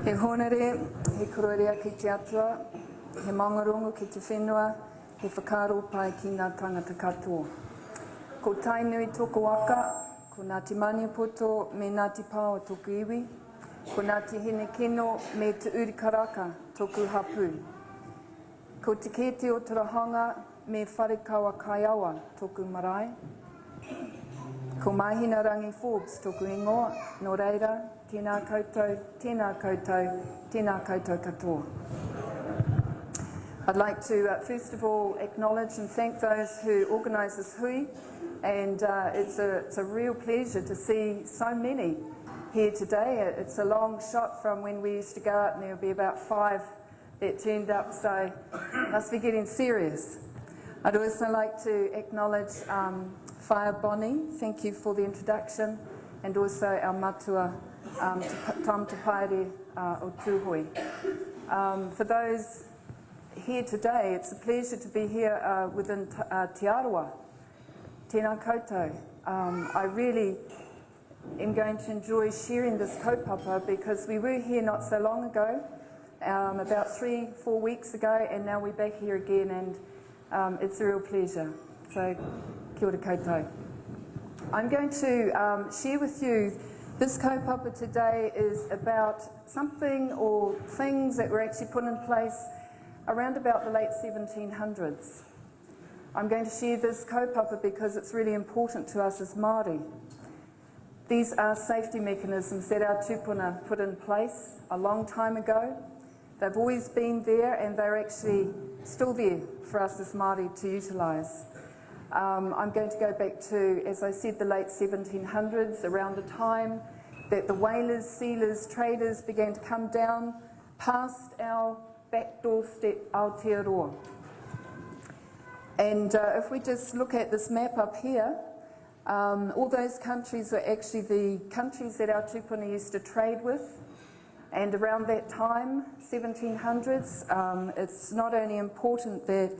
He honere, he kororea ki te atua, he mangarongo ki te whenua, he whakaro pai ki ngā tangata katoa. Ko tainui toko waka, ko Ngāti Maniapoto me Ngāti Pāo toku iwi, ko Ngāti Hene Kino me te Urikaraka toku hapu. Ko te kete o Turahanga me Wharekawa Kaiawa toku marae. Ko Mahinarangi Forbes toku ingoa, no reira, tēnā koutou, tēnā koutou, tēnā koutou katoa. I'd like to first of all acknowledge and thank those who organised this hui, and it's a real pleasure to see so many here today. It's a long shot from when we used to go out and there would be about 5 that turned up, so must be getting serious. I'd also like to acknowledge Whaia Bonnie, thank you for the introduction, and also our matua Tam Te Paere o Tūhoi. For those here today, it's a pleasure to be here within Te Arawa. Tēnā koutou. I really am going to enjoy sharing this kaupapa because we were here not so long ago, about 3-4 weeks ago, and now we're back here again, and it's a real pleasure. So, kia ora koutou. I'm going to share with you, this kaupapa today is about something or things that were actually put in place around about the late 1700s. I'm going to share this kaupapa because it's really important to us as Māori. These are safety mechanisms that our tūpuna put in place a long time ago. They've always been there and they're actually still there for us as Māori to utilise. I'm going to go back to, as I said, the late 1700s, around the time that the whalers, sealers, traders began to come down past our back doorstep, Aotearoa. And if we just look at this map up here, all those countries were actually the countries that our tūpuna used to trade with. And around that time, 1700s, it's not only important that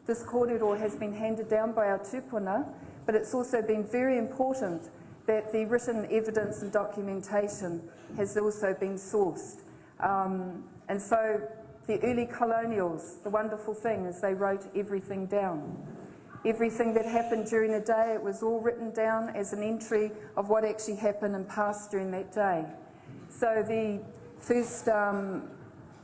this kōrero has been handed down by our tūpuna, but it's also been very important that the written evidence and documentation has also been sourced. And so the early colonials, the wonderful thing is they wrote everything down. Everything that happened during the day, it was all written down as an entry of what actually happened and passed during that day. So the first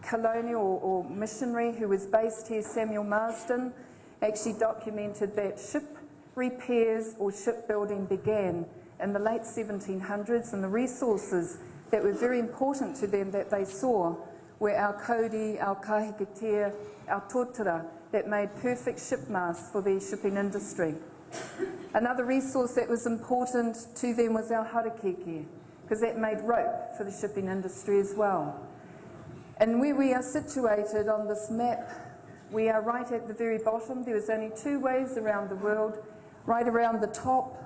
colonial or missionary who was based here, Samuel Marsden, actually documented that ship repairs or shipbuilding began in the late 1700s, and the resources that were very important to them that they saw were our kauri, our kahikatea, our tōtara, that made perfect shipmasts for the shipping industry. Another resource that was important to them was our harakeke, because that made rope for the shipping industry as well. And where we are situated on this map, we are right at the very bottom. There was only 2 ways around the world, right around the top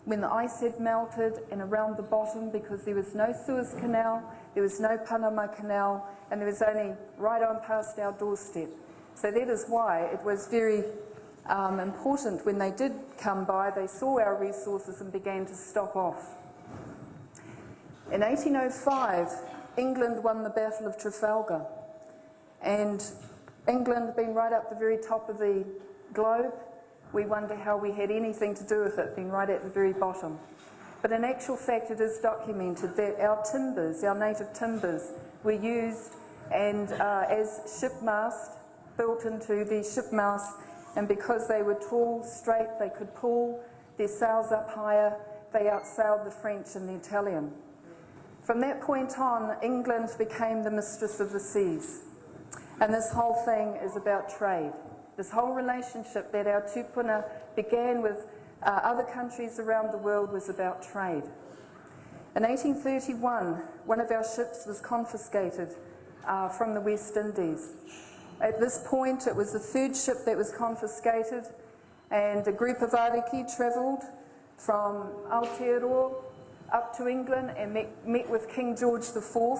when the ice had melted, and around the bottom because there was no Suez Canal, there was no Panama Canal, and there was only right on past our doorstep. So that is why it was very important when they did come by, they saw our resources and began to stop off. In 1805, England won the Battle of Trafalgar, and England being right up the very top of the globe, we wonder how we had anything to do with it being right at the very bottom. But in actual fact, it is documented that our timbers, our native timbers, were used and as shipmast, built into the shipmast, and because they were tall, straight, they could pull their sails up higher, they outsailed the French and the Italian. From that point on, England became the mistress of the seas. And this whole thing is about trade. This whole relationship that our tūpuna began with other countries around the world was about trade. In 1831, one of our ships was confiscated from the West Indies. At this point, it was the 3rd ship that was confiscated, and a group of ariki travelled from Aotearoa up to England and met with King George IV.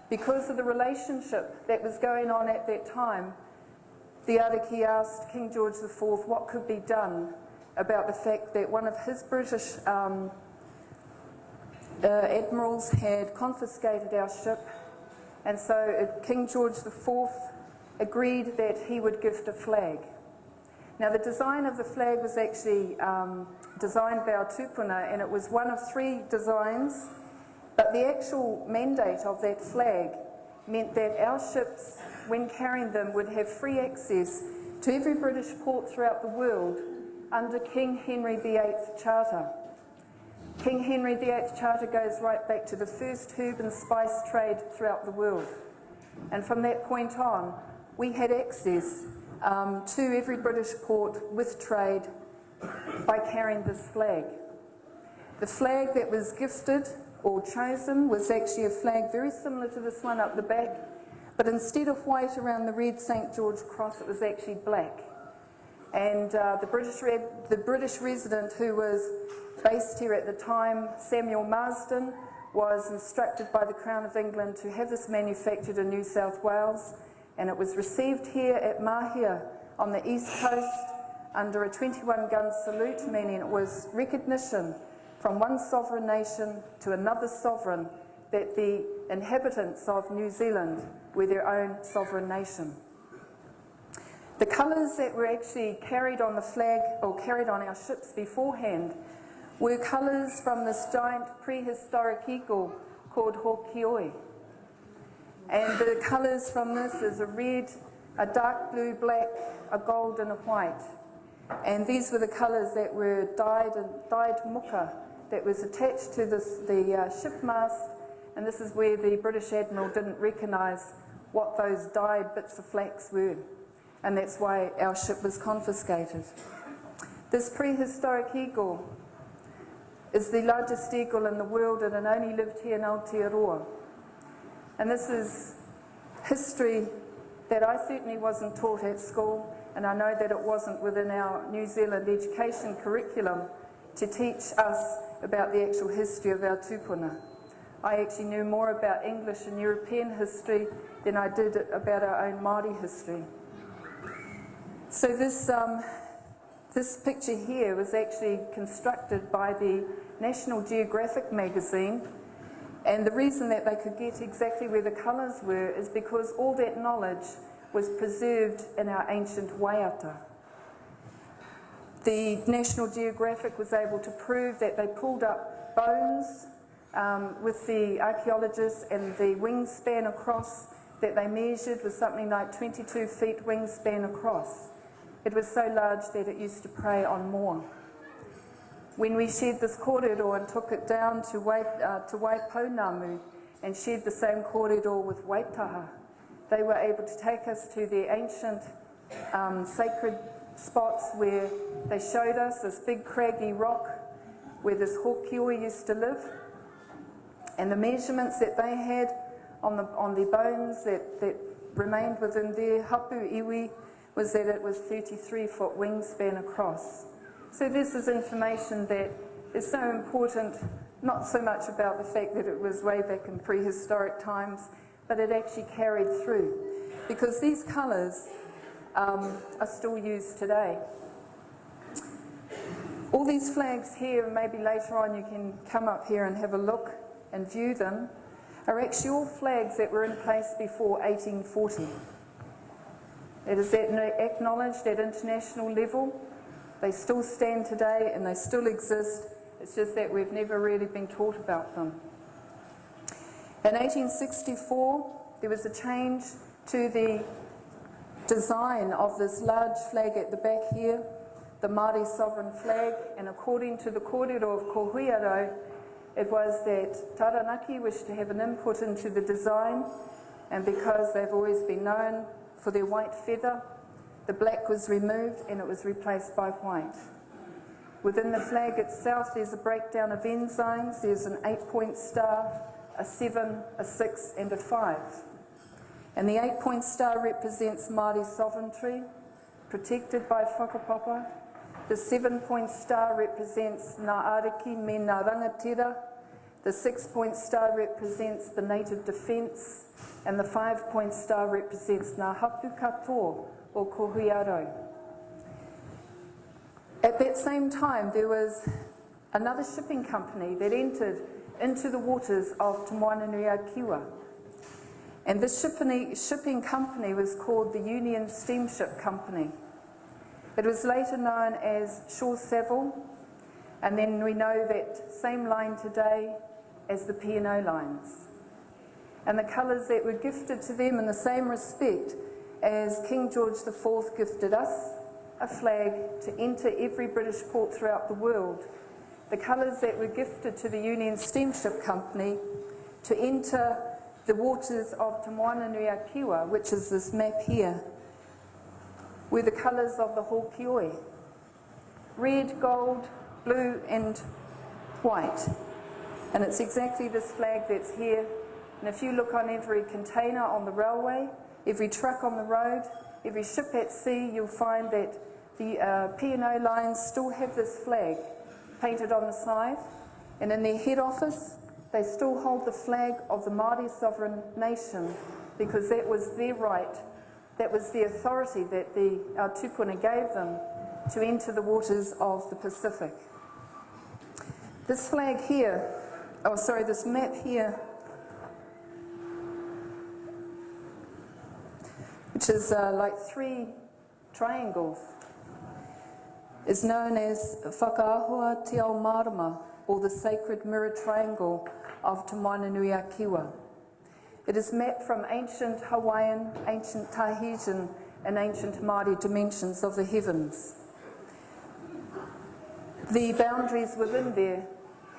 Because of the relationship that was going on at that time, the ariki asked King George IV what could be done about the fact that one of his British admirals had confiscated our ship And so King George IV agreed that he would gift a flag. Now the design of the flag was actually designed by our tupuna, and it was one of 3 designs, but the actual mandate of that flag meant that our ships, when carrying them, would have free access to every British port throughout the world under King Henry VIII Charter. King Henry VIII Charter goes right back to the first herb and spice trade throughout the world. And from that point on, we had access to every British port with trade by carrying this flag. The flag that was gifted or chosen was actually a flag very similar to this one up the back, but instead of white around the red St. George cross, it was actually black. And the British resident who was based here at the time, Samuel Marsden, was instructed by the Crown of England to have this manufactured in New South Wales, and it was received here at Mahia on the east coast under a 21-gun salute, meaning it was recognition from one sovereign nation to another sovereign that the inhabitants of New Zealand were their own sovereign nation. The colours that were actually carried on the flag or carried on our ships beforehand were colours from this giant prehistoric eagle called Hokioi. And the colours from this is a red, a dark blue, black, a gold and a white. And these were the colours that were dyed muka that was attached to the ship mast, and this is where the British Admiral didn't recognise what those dyed bits of flax were, and that's why our ship was confiscated. This prehistoric eagle is the largest eagle in the world, and it only lived here in Aotearoa. And this is history that I certainly wasn't taught at school, and I know that it wasn't within our New Zealand education curriculum to teach us about the actual history of our tupuna. I actually knew more about English and European history than I did about our own Māori history. So this picture here was actually constructed by the National Geographic magazine, and the reason that they could get exactly where the colours were is because all that knowledge was preserved in our ancient waiata. The National Geographic was able to prove that they pulled up bones with the archaeologists, and the wingspan across that they measured was something like 22 feet wingspan across. It was so large that it used to prey on more. When we shed this kōrero and took it down to Waipounamu and shared the same kōrero with Waitaha, they were able to take us to the ancient sacred spots where they showed us this big craggy rock where this Hokioi used to live, and the measurements that they had on the bones that remained within their hapu iwi was that it was 33-foot wingspan across. So this is information that is so important, not so much about the fact that it was way back in prehistoric times, but it actually carried through, because these colours are still used today. All these flags here, and maybe later on you can come up here and have a look and view them, are actually all flags that were in place before 1840. It is acknowledged at international level. They still stand today and they still exist. It's just that we've never really been taught about them. In 1864, there was a change to the design of this large flag at the back here, the Māori sovereign flag, and according to the kōrero of Ko Huiarau, it was that Taranaki wished to have an input into the design, and because they've always been known for their white feather, the black was removed and it was replaced by white. Within the flag itself, there's a breakdown of ensigns. There's an 8-point star, a 7, a 6 and a 5. And the 8-point star represents Māori sovereignty, protected by whakapapa. The 7-point star represents Ngā Ariki me Ngā Rangatira. The 6-point star represents the native defence. And the 5-point star represents Ngā Hapu Katoa, or Ko Huiarau. At that same time, there was another shipping company that entered into the waters of Te Moananui a Kiwa. And this shipping company was called the Union Steamship Company. It was later known as Shaw Savill, and then we know that same line today as the P&O lines. And the colours that were gifted to them in the same respect as King George IV gifted us a flag to enter every British port throughout the world. The colours that were gifted to the Union Steamship Company to enter the waters of Te Moananui-a-Kiwa, which is this map here, were the colours of the Hōkioi. Red, gold, blue and white. And it's exactly this flag that's here. And if you look on every container on the railway, every truck on the road, every ship at sea, you'll find that the P&O lines still have this flag painted on the side. And in their head office, they still hold the flag of the Māori sovereign nation, because that was their right, that was the authority that our tupuna gave them to enter the waters of the Pacific. This flag here, this map here, which is like 3 triangles, is known as Whakaahua Te Ao Marama, or the Sacred Mirror Triangle of Te Moananui-a-Kiwa. It is mapped from ancient Hawaiian, ancient Tahitian and ancient Māori dimensions of the heavens. The boundaries within there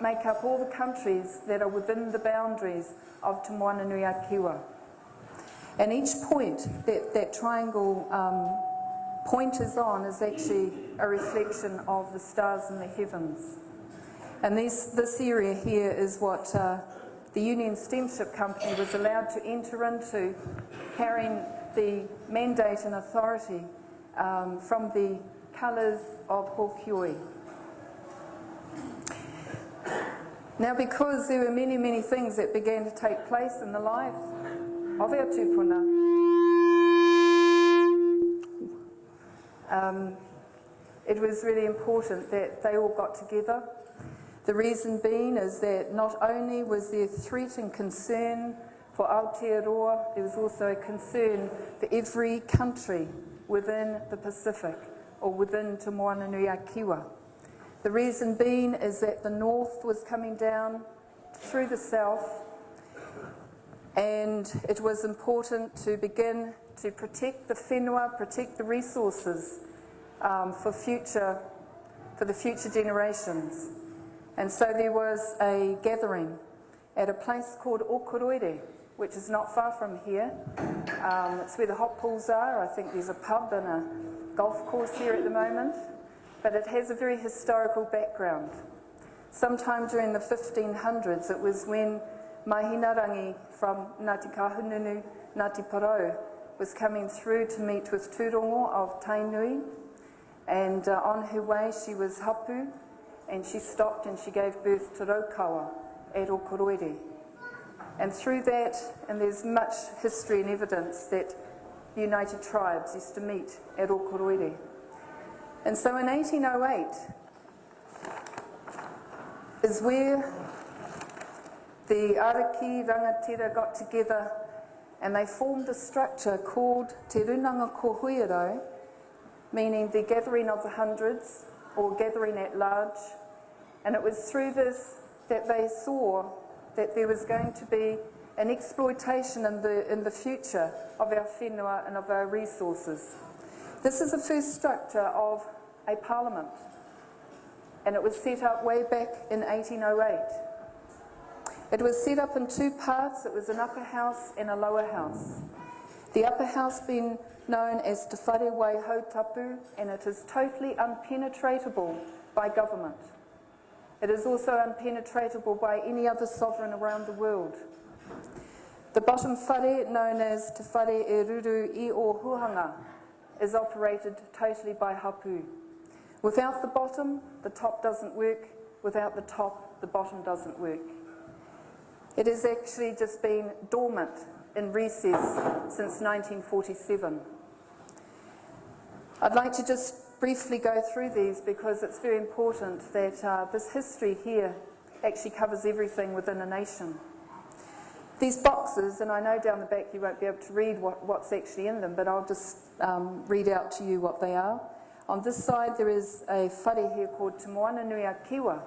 make up all the countries that are within the boundaries of Te Moananui-a-Kiwa. And each point that triangle pointers on is actually a reflection of the stars in the heavens. And this area here is what the Union Steamship Company was allowed to enter into, carrying the mandate and authority from the colours of Hōkioi. Now, because there were many, many things that began to take place in the lives of our tupuna, it was really important that they all got together. The reason being is that not only was there threat and concern for Aotearoa, there was also a concern for every country within the Pacific or within Te Moananui-a-Kiwa. The reason being is that the north was coming down through the south, and it was important to begin to protect the whenua, protect the resources for the future generations. And so there was a gathering at a place called Okoroere, which is not far from here. It's where the hot pools are. I think there's a pub and a golf course here at the moment. But it has a very historical background. Sometime during the 1500s, it was when Mahinarangi from Ngāti Kahungunu, Ngāti Porou, was coming through to meet with Tūrongo of Tainui. And on her way, she was hapu, and she stopped and she gave birth to Raukawa at Okoroere. And through that, and there's much history and evidence that the United Tribes used to meet at Okoroere. And so in 1808 is where the Ariki Rangatira got together and they formed a structure called Te Runanga ko Huiarau, meaning the gathering of the hundreds, or gathering at large. And it was through this that they saw that there was going to be an exploitation in the future of our whenua and of our resources. This is the first structure of a parliament, and it was set up way back in 1808. It was set up in 2 parts. It was an upper house and a lower house. The upper house being known as Te Whare Wai Hautapu, and it is totally unpenetratable by government. It is also unpenetratable by any other sovereign around the world. The bottom whare, known as Te Whare e Ruru I o Huhanga, is operated totally by hapu. Without the bottom, the top doesn't work. Without the top, the bottom doesn't work. It has actually just been dormant in recess since 1947. I'd like to just briefly go through these because it's very important that this history here actually covers everything within a nation. These boxes, and I know down the back you won't be able to read what's actually in them, but I'll just read out to you what they are. On this side there is a whare here called Te Moananui a Kiwa,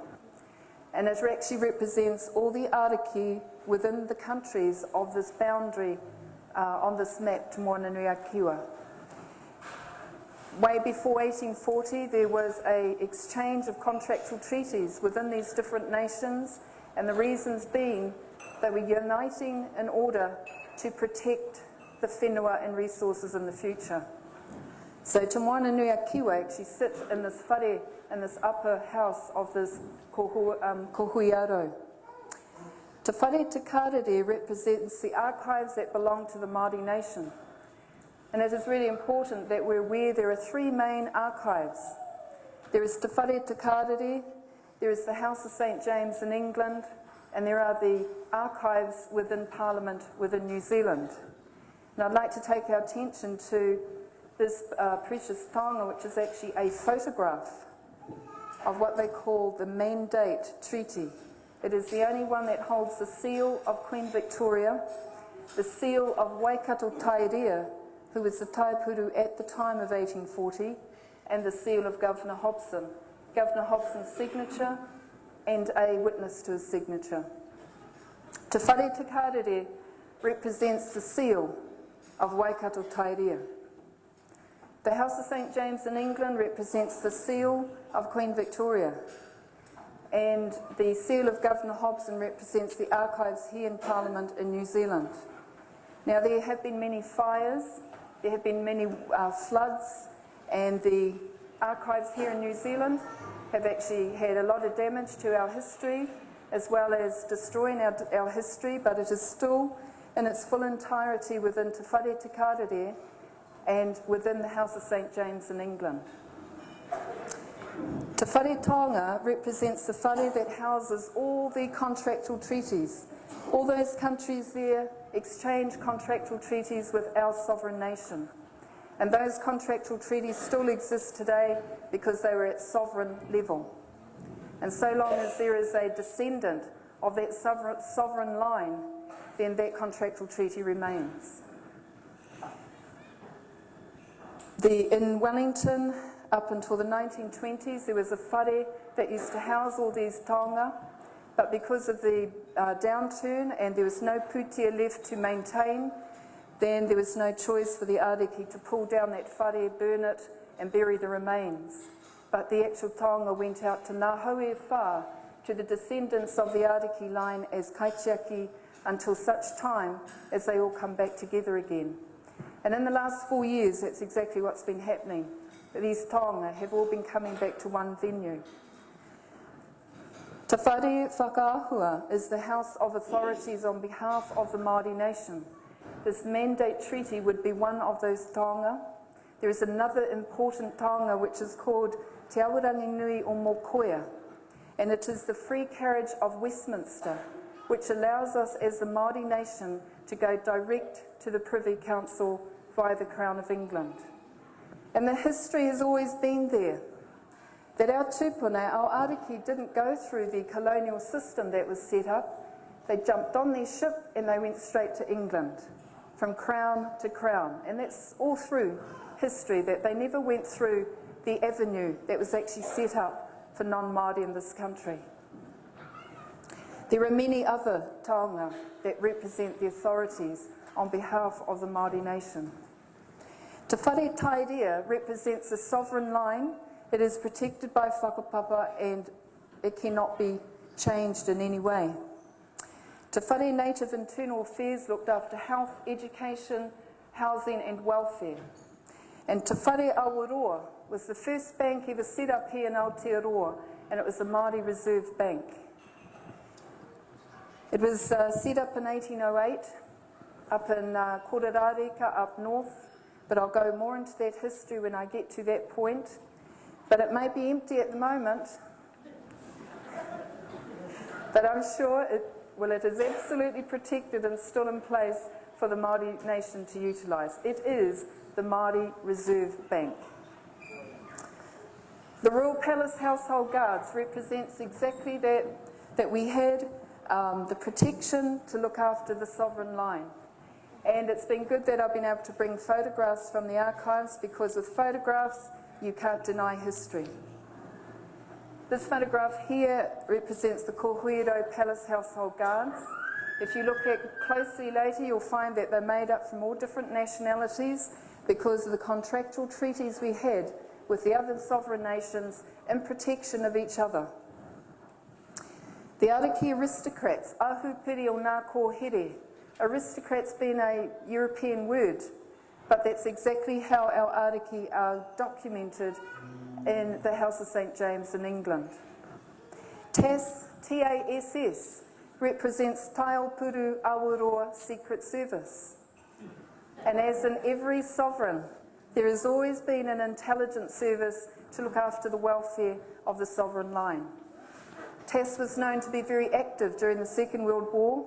and it actually represents all the ariki within the countries of this boundary on this map, Te Moananui a Kiwa. Way before 1840 there was an exchange of contractual treaties within these different nations, and the reasons being they were uniting in order to protect the whenua and resources in the future. So Te Moananui a Kiwa actually sits in this whare, in this upper house of this ko Huiarau. Te whare te karere represents the archives that belong to the Māori nation. And it is really important that we're aware there are three main archives. There is Te whare te karere, there is the House of St James in England, and there are the archives within Parliament within New Zealand. And I'd like to take our attention to this precious taonga, which is actually a photograph of what they call the Mandate Treaty. It is the only one that holds the seal of Queen Victoria, the seal of Waikato Tairua, who was the taipuru at the time of 1840, and the seal of Governor Hobson. Governor Hobson's signature and a witness to his signature. Te whare te karere represents the seal of Waikato Tairua. The House of St James in England represents the seal of Queen Victoria, and the seal of Governor Hobson represents the archives here in Parliament in New Zealand. Now there have been many fires, there have been many floods, and the archives here in New Zealand have actually had a lot of damage to our history, as well as destroying our history, but it is still in its full entirety within Te whare te karere and within the House of St James in England. Te whare taonga represents the whare that houses all the contractual treaties. All those countries there exchange contractual treaties with our sovereign nation. And those contractual treaties still exist today because they were at sovereign level. And so long as there is a descendant of that sovereign line, then that contractual treaty remains. In Wellington, up until the 1920s, there was a whare that used to house all these taonga, but because of the downturn and there was no putia left to maintain, then there was no choice for the ariki to pull down that whare, burn it and bury the remains. But the actual taonga went out to ngā haue whā, to the descendants of the ariki line as kaitiaki, until such time as they all come back together again. And in the last 4 years, that's exactly what's been happening. These taonga have all been coming back to one venue. Te whare whakaahua is the House of Authorities on behalf of the Māori nation. This Mandate Treaty would be one of those taonga. There is another important taonga which is called Te Awarangi Nui o Mokoia, and it is the free carriage of Westminster, which allows us as the Māori nation to go direct to the Privy Council via the Crown of England. And the history has always been there, that our tupuna, our ariki, didn't go through the colonial system that was set up. They jumped on their ship and they went straight to England, from crown to crown. And that's all through history, that they never went through the avenue that was actually set up for non-Māori in this country. There are many other taonga that represent the authorities on behalf of the Māori nation. Te whare tairua represents a sovereign line. It is protected by whakapapa and it cannot be changed in any way. Te whare Native Internal Affairs looked after health, education, housing and welfare. And Te whare Awaroa was the first bank ever set up here in Aotearoa, and it was the Māori Reserve Bank. It was set up in 1808 up in Kororareka up north, but I'll go more into that history when I get to that point. But it may be empty at the moment, but I'm sure it is absolutely protected and still in place for the Māori nation to utilise. It is the Māori Reserve Bank. The Royal Palace Household Guards represents exactly that we had the protection to look after the sovereign line. And it's been good that I've been able to bring photographs from the archives, because with photographs you can't deny history. This photograph here represents the Huiarau Palace Household Guards. If you look at closely later, you'll find that they're made up from all different nationalities because of the contractual treaties we had with the other sovereign nations in protection of each other. The Ariki aristocrats, ahu piri o nā ko here. Aristocrats being a European word, but that's exactly how our Ariki are documented in the House of St James in England. TASS, T-A-S-S, represents Taopuru Awaroa Secret Service. And as in every sovereign, there has always been an intelligence service to look after the welfare of the sovereign line. TASS was known to be very active during the Second World War.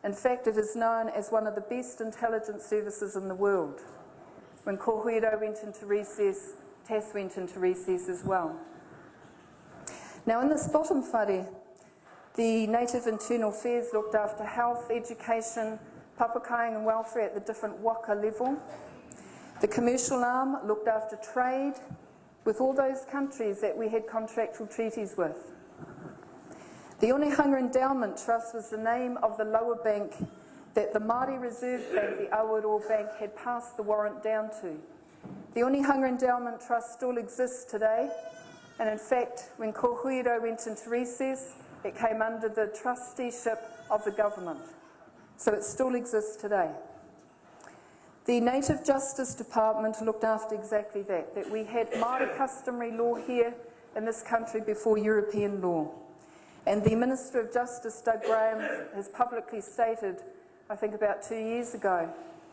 In fact, it is known as one of the best intelligence services in the world. When Ko Huiarau went into recess, TASS went into recess as well. Now in this bottom whare, the Native Internal Affairs looked after health, education, papakāinga and welfare at the different waka level. The commercial arm looked after trade with all those countries that we had contractual treaties with. The Onehunga Endowment Trust was the name of the lower bank that the Māori Reserve Bank, the Awaroa Bank, had passed the warrant down to. The Onehunga Endowment Trust still exists today, and in fact, when Ko Huiarau went into recess, it came under the trusteeship of the government. So it still exists today. The Native Justice Department looked after exactly that we had Māori customary law here in this country before European law. And the Minister of Justice, Doug Graham, has publicly stated, I think about 2 years ago,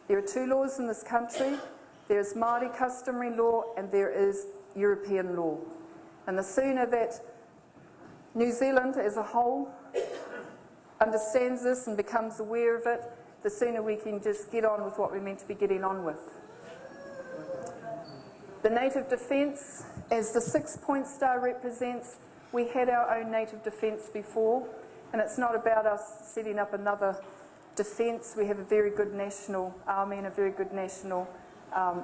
there are two laws in this country. There is Māori customary law and there is European law. And the sooner that New Zealand as a whole understands this and becomes aware of it, the sooner we can just get on with what we're meant to be getting on with. The native defence, as the 6-point star represents, we had our own native defence before, and it's not about us setting up another defence. We have a very good national army and a very good national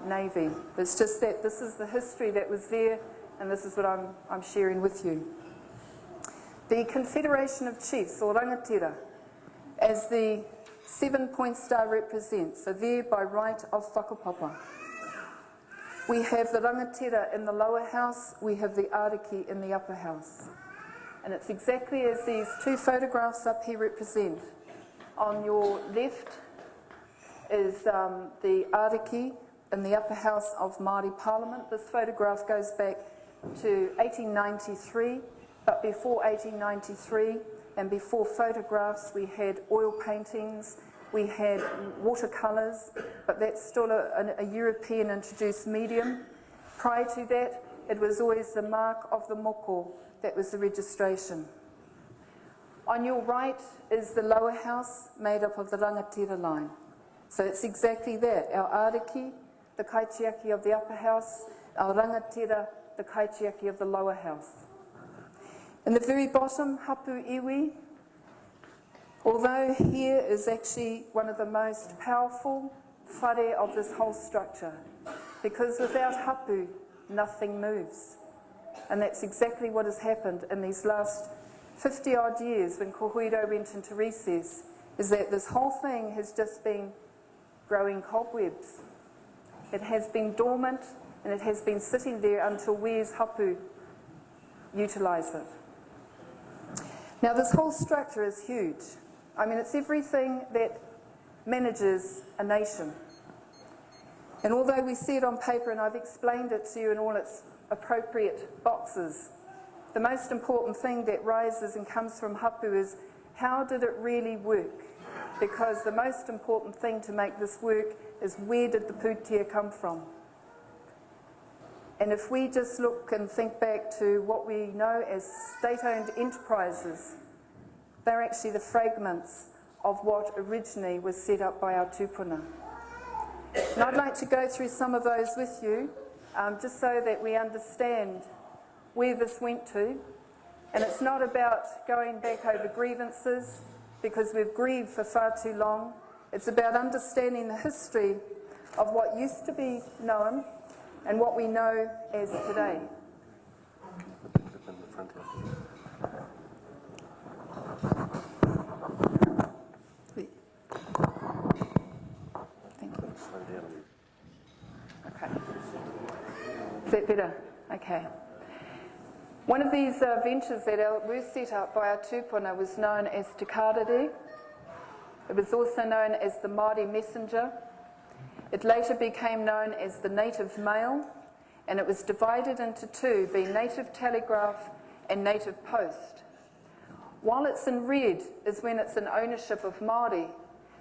navy. It's just that this is the history that was there, and this is what I'm sharing with you. The Confederation of Chiefs, or rangatira, as the 7-point star represents, are there by right of whakapapa. We have the rangatira in the lower house, we have the ariki in the upper house. And it's exactly as these two photographs up here represent. On your left is the ariki in the upper house of Māori Parliament. This photograph goes back to 1893, but before 1893 and before photographs we had oil paintings, we had watercolours, but that's still a European introduced medium. Prior to that, it was always the mark of the moko that was the registration. On your right is the lower house made up of the rangatira line. So it's exactly that. Our ariki, the kaitiaki of the upper house, our rangatira, the kaitiaki of the lower house. In the very bottom, hapu iwi, although here is actually one of the most powerful whare of this whole structure, because without hapu, nothing moves. And that's exactly what has happened in these last 50-odd years when Ko Huiarau went into recess, is that this whole thing has just been growing cobwebs. It has been dormant and it has been sitting there until we as hapu utilise it. Now this whole structure is huge. I mean, it's everything that manages a nation. And although we see it on paper, and I've explained it to you in all its appropriate boxes, the most important thing that rises and comes from hapu is, how did it really work? Because the most important thing to make this work is, where did the pūtea come from? And if we just look and think back to what we know as state-owned enterprises, they're actually the fragments of what originally was set up by our tūpuna. And I'd like to go through some of those with you, just so that we understand where this went to. And it's not about going back over grievances, because we've grieved for far too long. It's about understanding the history of what used to be known and what we know as today. Thank you. Okay. Is that better? Okay. One of these ventures that were set up by our tūpuna was known as Te Karere. It was also known as the Māori Messenger. It later became known as the Native Mail, and it was divided into two, being Native Telegraph and Native Post. While it's in red is when it's in ownership of Māori.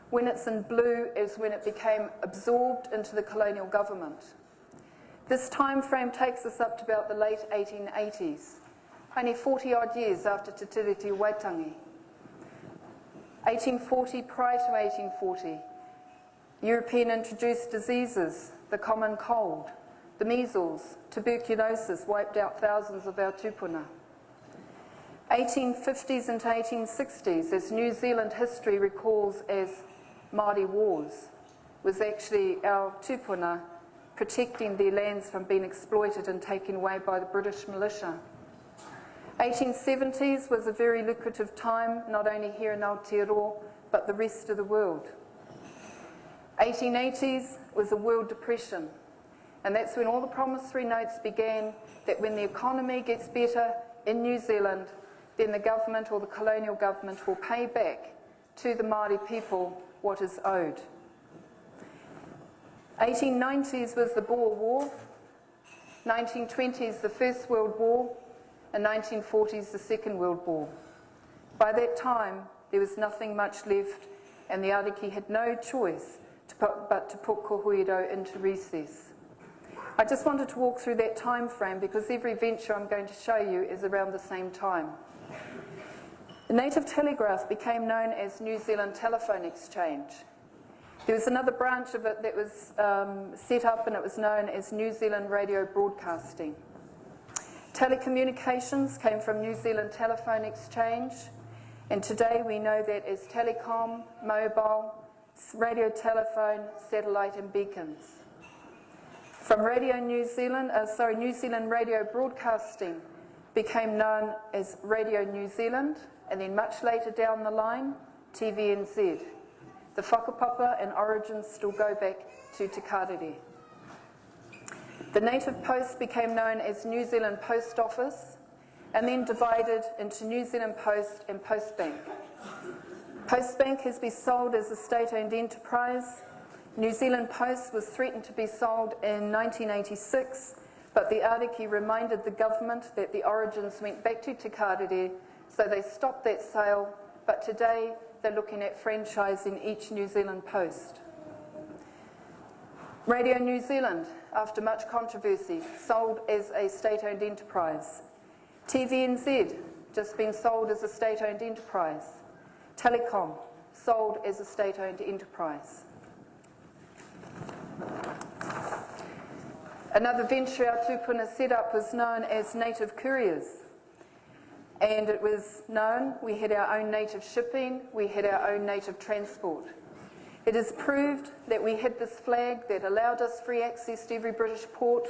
When it's in blue is when it became absorbed into the colonial government. This time frame takes us up to about the late 1880s, only 40 odd years after Te Tiriti Waitangi. 1840, prior to 1840, European introduced diseases, the common cold, the measles, tuberculosis wiped out thousands of our tūpuna. 1850s into 1860s, as New Zealand history recalls as Māori Wars, was actually our tūpuna protecting their lands from being exploited and taken away by the British militia. 1870s was a very lucrative time, not only here in Aotearoa, but the rest of the world. 1880s was a world depression, and that's when all the promissory notes began that when the economy gets better in New Zealand, then the government or the colonial government will pay back to the Māori people what is owed. 1890s was the Boer War, 1920s the First World War, and 1940s the Second World War. By that time, there was nothing much left, and the Ariki had no choice but to put Ko Huiarau into recess. I just wanted to walk through that time frame because every venture I'm going to show you is around the same time. The Native Telegraph became known as New Zealand Telephone Exchange. There was another branch of it that was set up, and it was known as New Zealand Radio Broadcasting. Telecommunications came from New Zealand Telephone Exchange, and today we know that as telecom, mobile, radio telephone, satellite and beacons. From New Zealand Radio Broadcasting became known as Radio New Zealand, and then much later down the line, TVNZ. The whakapapa and origins still go back to Te Karere. The Native Post became known as New Zealand Post Office, and then divided into New Zealand Post and Postbank. Postbank has been sold as a state-owned enterprise. New Zealand Post was threatened to be sold in 1986, but the Ariki reminded the government that the origins went back to Te Karere, so they stopped that sale, but today they're looking at franchising each New Zealand Post. Radio New Zealand, after much controversy, sold as a state-owned enterprise. TVNZ, just been sold as a state-owned enterprise. Telecom, sold as a state-owned enterprise. Another venture our tūpuna set up was known as Native Couriers. And it was known, we had our own native shipping, we had our own native transport. It is proved that we had this flag that allowed us free access to every British port.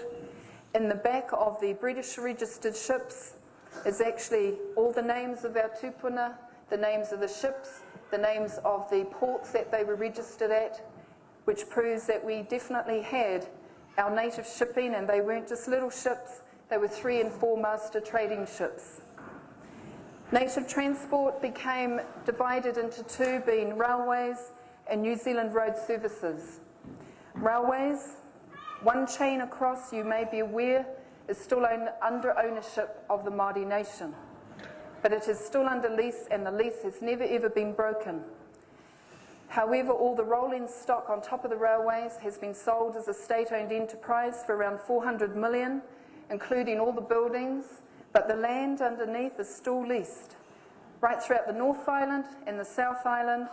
In the back of the British registered ships is actually all the names of our tūpuna, the names of the ships, the names of the ports that they were registered at, which proves that we definitely had our native shipping, and they weren't just little ships, they were 3 and 4 master trading ships. Native transport became divided into two, being railways and New Zealand road services. Railways, one chain across, you may be aware, is still under ownership of the Māori nation. But it is still under lease, and the lease has never ever been broken. However, all the rolling stock on top of the railways has been sold as a state-owned enterprise for around 400 million, including all the buildings, but the land underneath is still leased. Right throughout the North Island and the South Island,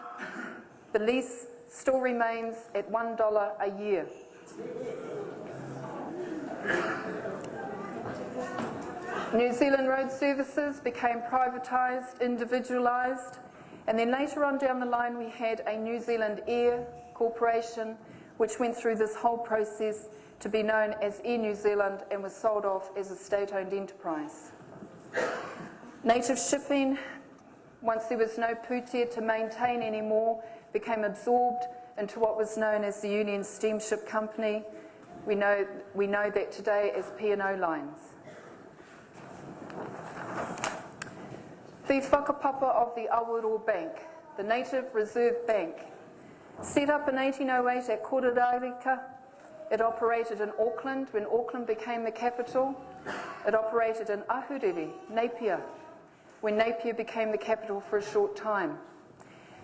the lease still remains at $1 a year. New Zealand Road Services became privatised, individualised, And then later on down the line, we had a New Zealand Air Corporation, which went through this whole process to be known as Air New Zealand and was sold off as a state-owned enterprise. Native shipping, once there was no pūtea to maintain anymore, became absorbed into what was known as the Union Steamship Company. We know that today as P&O Lines. The whakapapa of the Awaroa Bank, the Native Reserve Bank, set up in 1808 at Kororareka. It operated in Auckland when Auckland became the capital. It operated in Ahuriri, Napier, when Napier became the capital for a short time.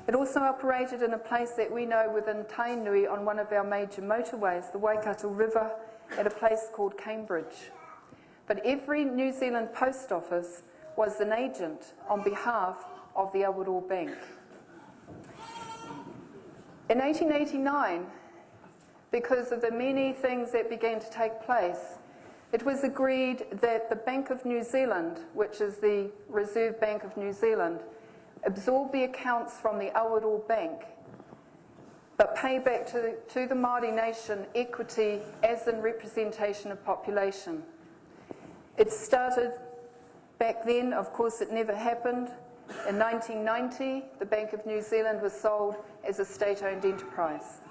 It also operated in a place that we know within Tainui on one of our major motorways, the Waikato River, at a place called Cambridge. But every New Zealand post office was an agent on behalf of the Awaroa Bank. In 1889, because of the many things that began to take place, it was agreed that the Bank of New Zealand, which is the Reserve Bank of New Zealand, absorb the accounts from the Awaroa Bank, but pay back to the Māori nation equity as in representation of population. It started back then, of course it never happened. In 1990, the Bank of New Zealand was sold as a state-owned enterprise.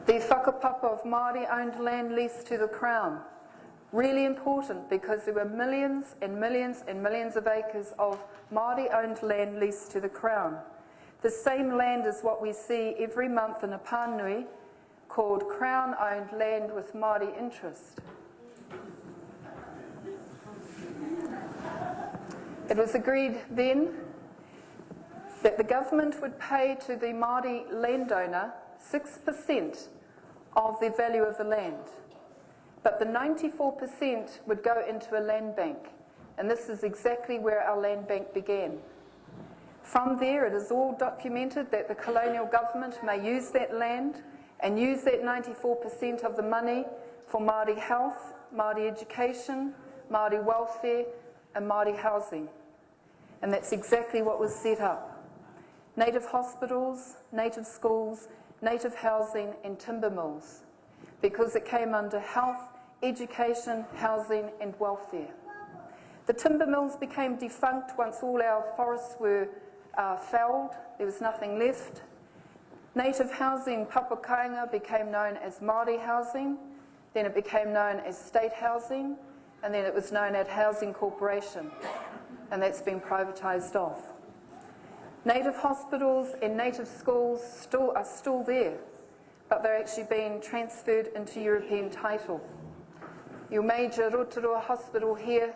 The whakapapa of Māori-owned land leased to the Crown. Really important because there were millions and millions and millions of acres of Māori-owned land leased to the Crown. The same land is what we see every month in a pānui called Crown-owned land with Māori interest. It was agreed then that the government would pay to the Māori landowner 6% of the value of the land. But the 94% would go into a land bank, and this is exactly where our land bank began. From there, it is all documented that the colonial government may use that land and use that 94% of the money for Māori health, Māori education, Māori welfare, and Māori housing. And that's exactly what was set up. Native hospitals, native schools, native housing, and timber mills, because it came under health, education, housing and welfare. The timber mills became defunct once all our forests were felled. There was nothing left. Native housing, papakainga, became known as Māori housing, then it became known as state housing, and then it was known as Housing Corporation, and that's been privatised off. Native hospitals and native schools are still there, but they're actually being transferred into European title. Your major Rotorua hospital here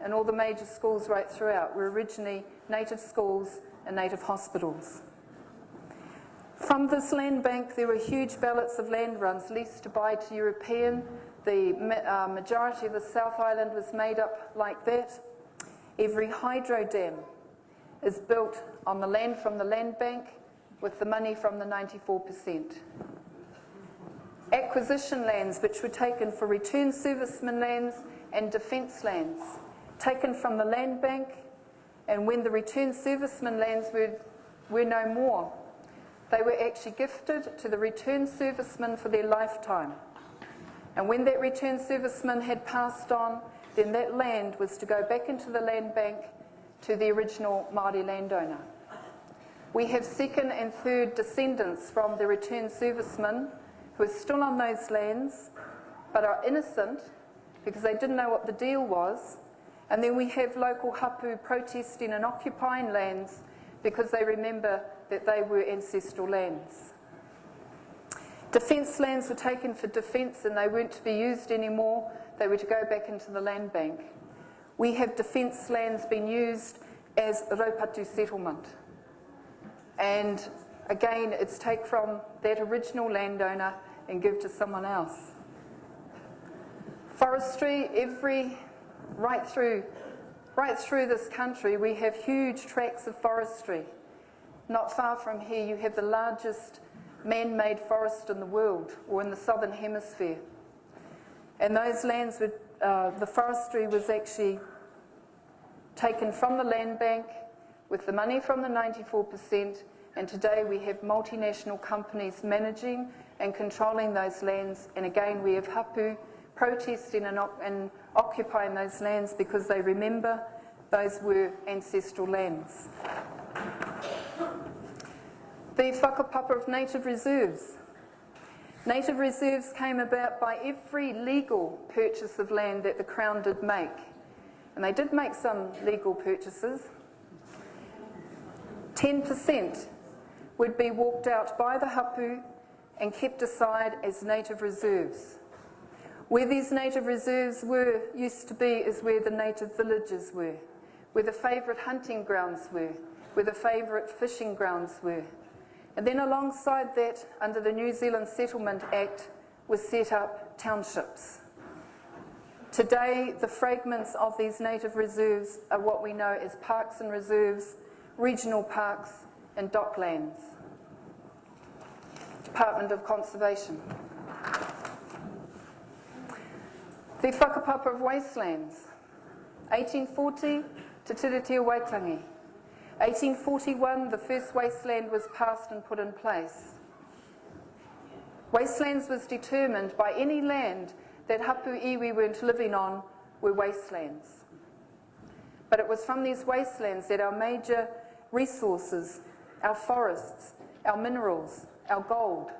and all the major schools right throughout were originally native schools and native hospitals. From this land bank, there were huge ballots of land runs leased to buy to European. The majority of the South Island was made up like that. Every hydro dam is built on the land from the land bank with the money from the 94%. Acquisition lands which were taken for return servicemen lands and defence lands, taken from the land bank, and when the return servicemen lands were no more, they were actually gifted to the return servicemen for their lifetime. And when that return serviceman had passed on, then that land was to go back into the land bank to the original Māori landowner. We have second and third descendants from the return servicemen who are still on those lands but are innocent because they didn't know what the deal was. And then we have local hapu protesting and occupying lands because they remember that they were ancestral lands. Defence lands were taken for defence and they weren't to be used anymore. They were to go back into the land bank. We have defence lands being used as raupatu settlement. And again, it's take from that original landowner and give to someone else. Forestry, right through this country, we have huge tracts of forestry. Not far from here, you have the largest man-made forest in the world, or in the southern hemisphere. And those lands, the forestry was actually taken from the land bank with the money from the 94%, and today we have multinational companies managing and controlling those lands, and again we have hapu protesting and occupying those lands because they remember those were ancestral lands. The whakapapa of native reserves. Native reserves came about by every legal purchase of land that the Crown did make. And they did make some legal purchases. 10% would be walked out by the hapu and kept aside as native reserves. Where these native reserves used to be is where the native villages were, where the favourite hunting grounds were, where the favourite fishing grounds were. And then alongside that, under the New Zealand Settlement Act, was set up townships. Today, the fragments of these native reserves are what we know as parks and reserves, regional parks and docklands. Department of Conservation. The whakapapa of wastelands. 1840, Te Tiritia Waitangi. 1841, the first wasteland was passed and put in place. Wastelands was determined by any land that hapu iwi weren't living on were wastelands. But it was from these wastelands that our major resources, our forests, our minerals, our gold,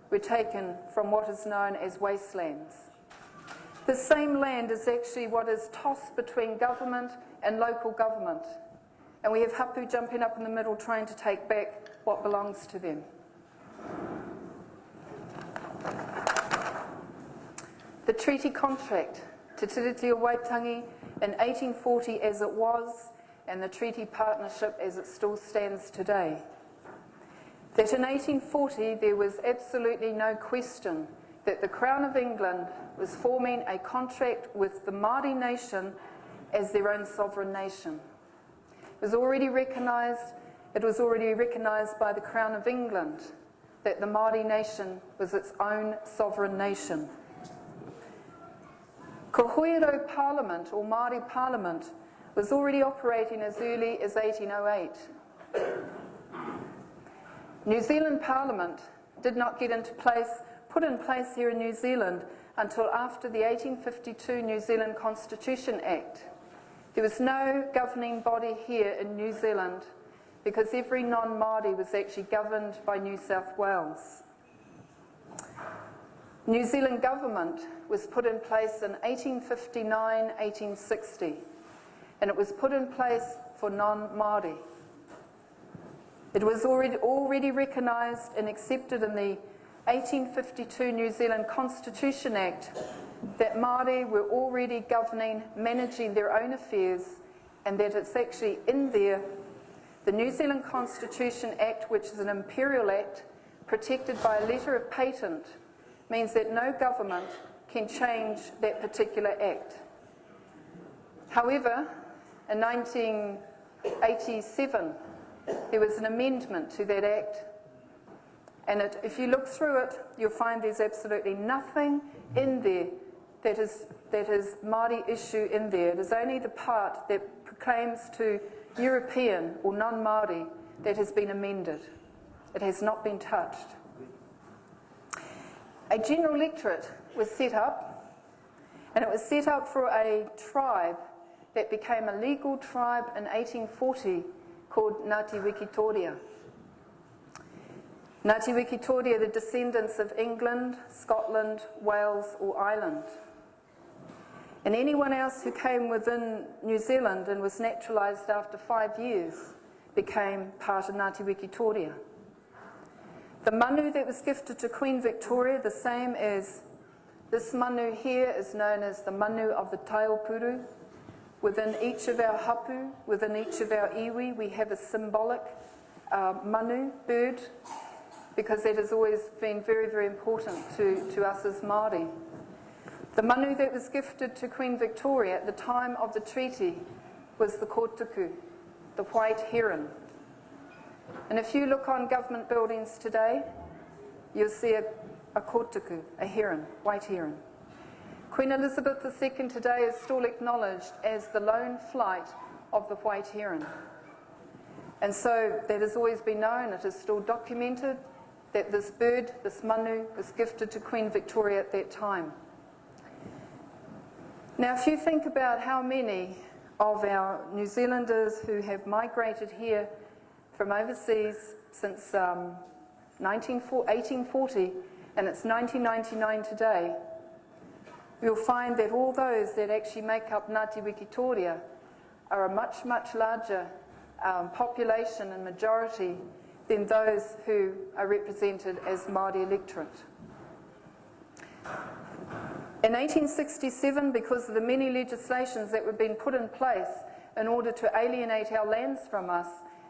were taken from what is known as wastelands. The same land is actually what is tossed between government and local government. And we have hapu jumping up in the middle trying to take back what belongs to them. The treaty contract, Te Tiritia Waitangi, in 1840 as it was, and the treaty partnership as it still stands today. That in 1840 there was absolutely no question that the Crown of England was forming a contract with the Māori nation as their own sovereign nation. It was already recognised by the Crown of England that the Māori nation was its own sovereign nation. Ko Huiarau Parliament, or Māori Parliament, was already operating as early as 1808. New Zealand Parliament did not put in place here in New Zealand until after the 1852 New Zealand Constitution Act. There was no governing body here in New Zealand because every non-Māori was actually governed by New South Wales. New Zealand government was put in place in 1859-1860, and it was put in place for non-Māori. It was already recognised and accepted in the 1852 New Zealand Constitution Act that Māori were already governing, managing their own affairs, and that it's actually in there, the New Zealand Constitution Act, which is an imperial act, protected by a letter of patent, means that no government can change that particular act. However, in 1987, there was an amendment to that act, and if you look through it, you'll find there's absolutely nothing in there that is Māori issue in there. It is only the part that proclaims to European or non-Māori that has been amended. It has not been touched. A general electorate was set up, and it was set up for a tribe that became a legal tribe in 1840 called Ngāti Wikitoria. Ngāti Wikitoria, the descendants of England, Scotland, Wales or Ireland. And anyone else who came within New Zealand and was naturalised after 5 years became part of Ngāti Wikitoria. The manu that was gifted to Queen Victoria, the same as this manu here, is known as the manu of the Taopuru. Within each of our hapu, within each of our iwi, we have a symbolic manu, bird, because that has always been very, very important to us as Māori. The manu that was gifted to Queen Victoria at the time of the treaty was the kotuku, the white heron. And if you look on government buildings today, you'll see a kotuku, a heron, white heron. Queen Elizabeth II today is still acknowledged as the lone flight of the white heron. And so that has always been known, it is still documented, that this bird, this manu, was gifted to Queen Victoria at that time. Now, if you think about how many of our New Zealanders who have migrated here from overseas since 1840, and it's 1999 today, you'll find that all those that actually make up Ngāti Wikitoria are a much, much larger population and majority than those who are represented as Māori electorate. In 1867, because of the many legislations that were being put in place in order to alienate our lands from us,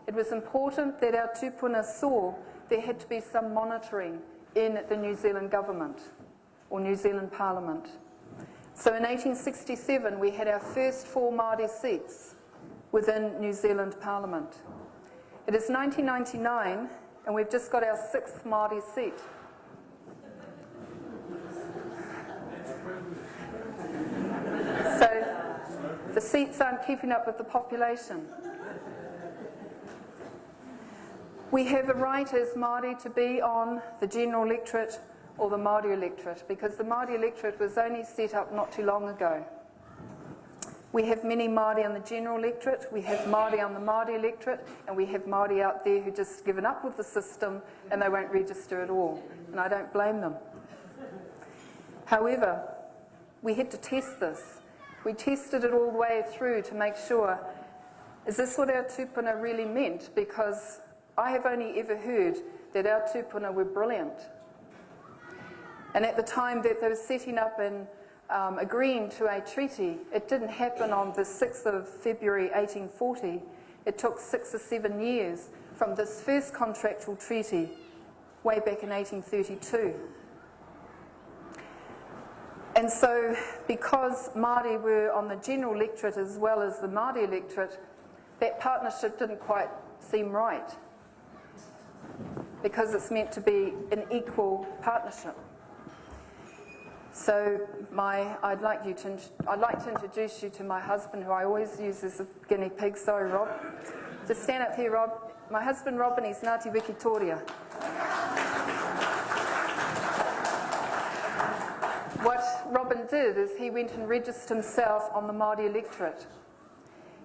it was important that our tupuna saw there had to be some monitoring in the New Zealand government or New Zealand Parliament. So in 1867 we had our first 4 Māori seats within New Zealand Parliament. It is 1999 and we've just got our 6th Māori seat. So the seats aren't keeping up with the population. We have a right as Māori to be on the general electorate or the Māori electorate, because the Māori electorate was only set up not too long ago. We have many Māori on the general electorate, we have Māori on the Māori electorate, and we have Māori out there who just given up with the system and they won't register at all, and I don't blame them. However, we had to test this. We tested it all the way through to make sure, is this what our tupuna really meant? Because I have only ever heard that our tupuna were brilliant. And at the time that they were setting up and agreeing to a treaty, it didn't happen on the 6th of February 1840. It took 6 or 7 years from this first contractual treaty way back in 1832. And so because Māori were on the general electorate as well as the Māori electorate, that partnership didn't quite seem right, because it's meant to be an equal partnership. So I'd like to introduce you to my husband, who I always use as a guinea pig. Sorry, Rob. Just stand up here, Rob. My husband, Robin, he's Ngāti Wikitoria. What Robin did is he went and registered himself on the Māori electorate.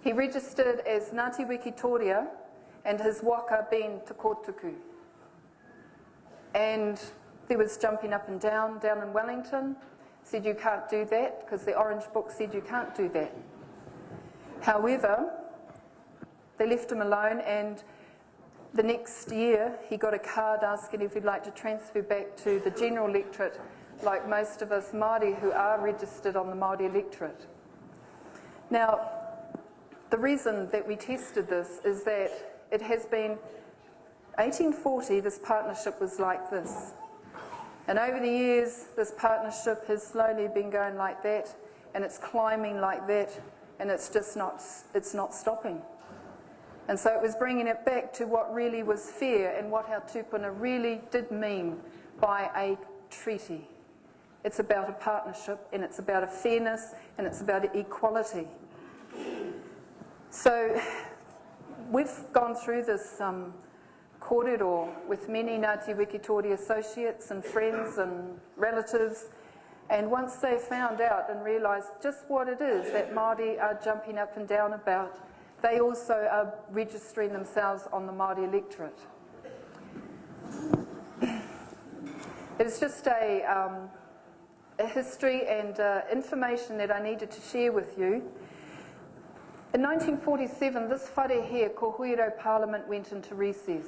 He registered as Ngāti Wikitoria and his waka being Te Kotuku. And there was jumping up and down in Wellington, said you can't do that because the Orange Book said you can't do that. However, they left him alone, and the next year he got a card asking if he'd like to transfer back to the general electorate, like most of us Māori who are registered on the Māori electorate. Now, the reason that we tested this is that it has been 1840, this partnership was like this. And over the years, this partnership has slowly been going like that, and it's climbing like that, and it's not stopping. And so it was bringing it back to what really was fair and what our tupuna really did mean by a treaty. It's about a partnership, and it's about a fairness, and it's about equality. So we've gone through this korero with many Ngāti Wikitoria associates and friends and relatives, and once they found out and realised just what it is that Māori are jumping up and down about, they also are registering themselves on the Māori electorate. It's just a history and information that I needed to share with you. In 1947, this whare here, ko Huiarau Parliament, went into recess.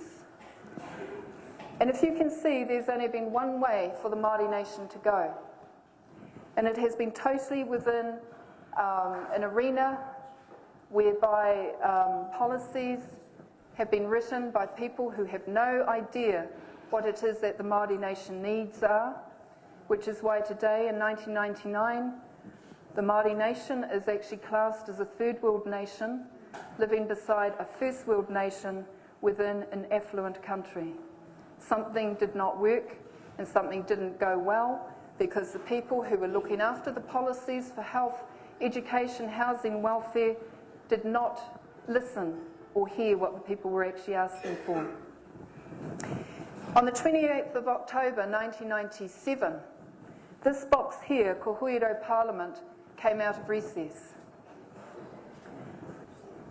And if you can see, there's only been one way for the Māori nation to go. And it has been totally within an arena whereby policies have been written by people who have no idea what it is that the Māori nation needs are, which is why today, in 1999, the Māori nation is actually classed as a third world nation, living beside a first world nation within an affluent country. Something did not work and something didn't go well because the people who were looking after the policies for health, education, housing, welfare did not listen or hear what the people were actually asking for. On the 28th of October 1997, this box here, Ko Huiarau Parliament, came out of recess.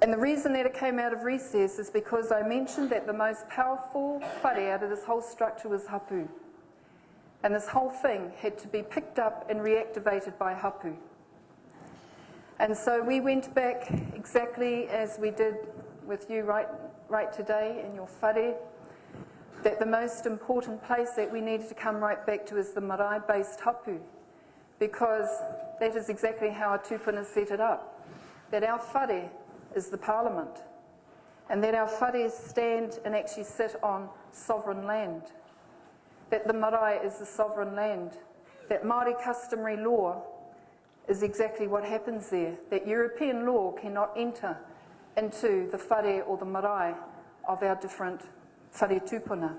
And the reason that it came out of recess is because I mentioned that the most powerful whare out of this whole structure was hapu. And this whole thing had to be picked up and reactivated by hapu. And so we went back exactly as we did with you right today in your whare, that the most important place that we needed to come right back to is the marae-based hapu, because that is exactly how our tupuna set it up, that our whare is the parliament, and that our whare stand and actually sit on sovereign land, that the marae is the sovereign land, that Māori customary law is exactly what happens there, that European law cannot enter into the whare or the marae of our different whare tupuna.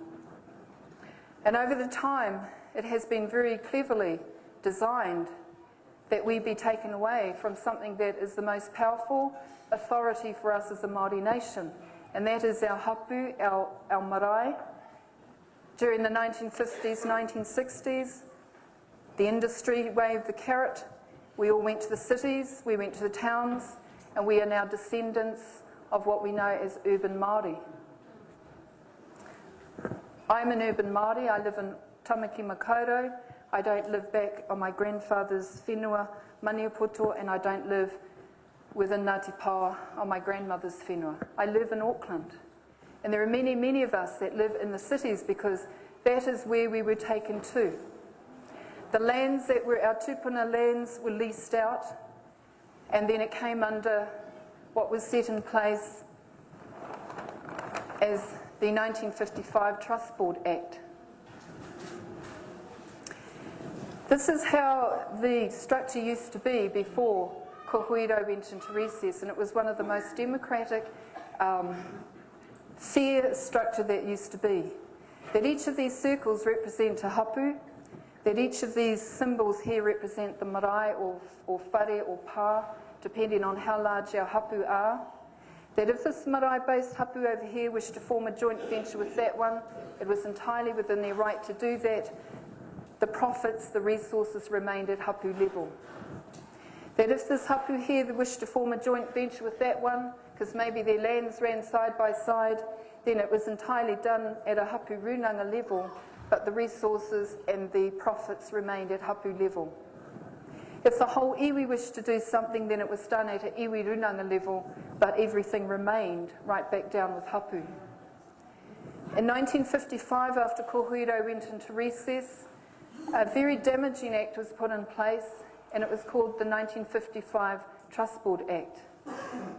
And over the time, it has been very cleverly designed that we be taken away from something that is the most powerful authority for us as a Māori nation, and that is our hapu, our marae. During the 1950s, 1960s, the industry waved the carrot. We all went to the cities, we went to the towns, and we are now descendants of what we know as urban Māori. I'm an urban Māori. I live in Tamaki Makaurau. I don't live back on my grandfather's whenua, Maniapoto, and I don't live within Ngāti Paoa on my grandmother's whenua. I live in Auckland. And there are many, many of us that live in the cities because that is where we were taken to. The lands that were our tupuna lands were leased out, and then it came under what was set in place as the 1955 Trust Board Act. This is how the structure used to be before Ko Huiarau went into recess, and it was one of the most democratic, fair structure that used to be. That each of these circles represent a hapu, that each of these symbols here represent the marae or whare or pā, depending on how large our hapu are. That if this marae-based hapu over here wished to form a joint venture with that one, it was entirely within their right to do that. The profits, the resources remained at hapu level. That if this hapu here wished to form a joint venture with that one, because maybe their lands ran side by side, then it was entirely done at a hapu runanga level, but the resources and the profits remained at hapu level. If the whole iwi wished to do something, then it was done at an iwi runanga level, but everything remained right back down with hapu. In 1955, after Ko Huiarau went into recess, a very damaging act was put in place, and it was called the 1955 Trust Board Act.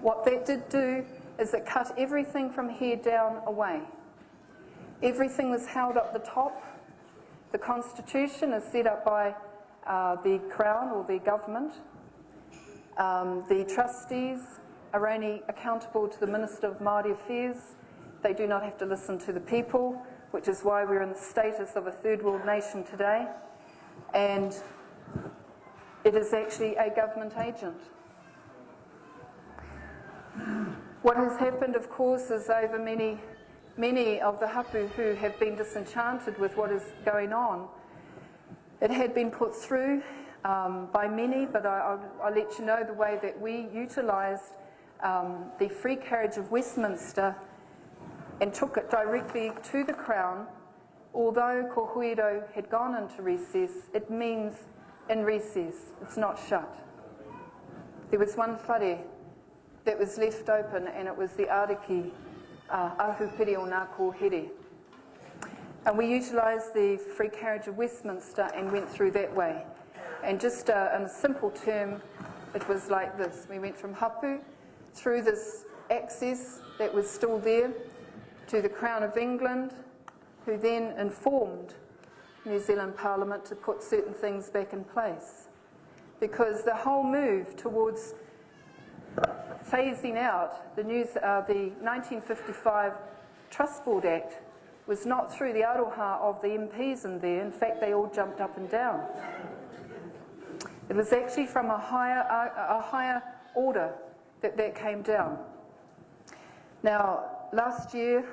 What that did do is it cut everything from here down away. Everything was held up the top. The Constitution is set up by the Crown or the government. The trustees are only accountable to the Minister of Māori Affairs. They do not have to listen to the people, which is why we're in the status of a third world nation today. And it is actually a government agent. What has happened, of course, is over many of the hapu who have been disenchanted with what is going on. It had been put through by many, but I'll let you know the way that we utilised the free carriage of Westminster and took it directly to the Crown. Although Ko Huiarau had gone into recess, it means in recess, it's not shut. There was one whare that was left open, and it was the ariki ahupiri o ngā kōhere. And we utilised the free carriage of Westminster and went through that way. And just in a simple term, it was like this. We went from hapu through this access that was still there to the Crown of England, who then informed New Zealand Parliament to put certain things back in place. Because the whole move towards phasing out the 1955 Trust Board Act was not through the aroha of the MPs in there. In fact, they all jumped up and down. It was actually from a higher order that came down. Now, last year,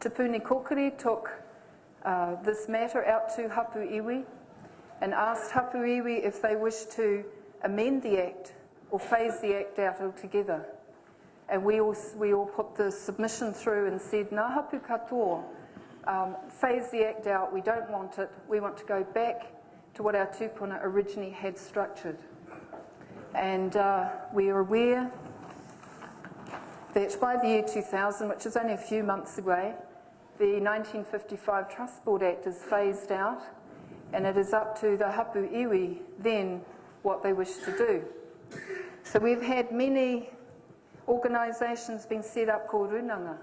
Te Puni Kokiri took this matter out to Hapu Iwi and asked Hapu Iwi if they wished to amend the Act or phase the Act out altogether. And we all put the submission through and said, "Ngā hapu katoa, phase the Act out, we don't want it, we want to go back to what our tūpuna originally had structured." And we are aware that by the year 2000, which is only a few months away, the 1955 Trust Board Act is phased out, and it is up to the Hapu Iwi then what they wish to do. So we've had many organisations being set up called runanga.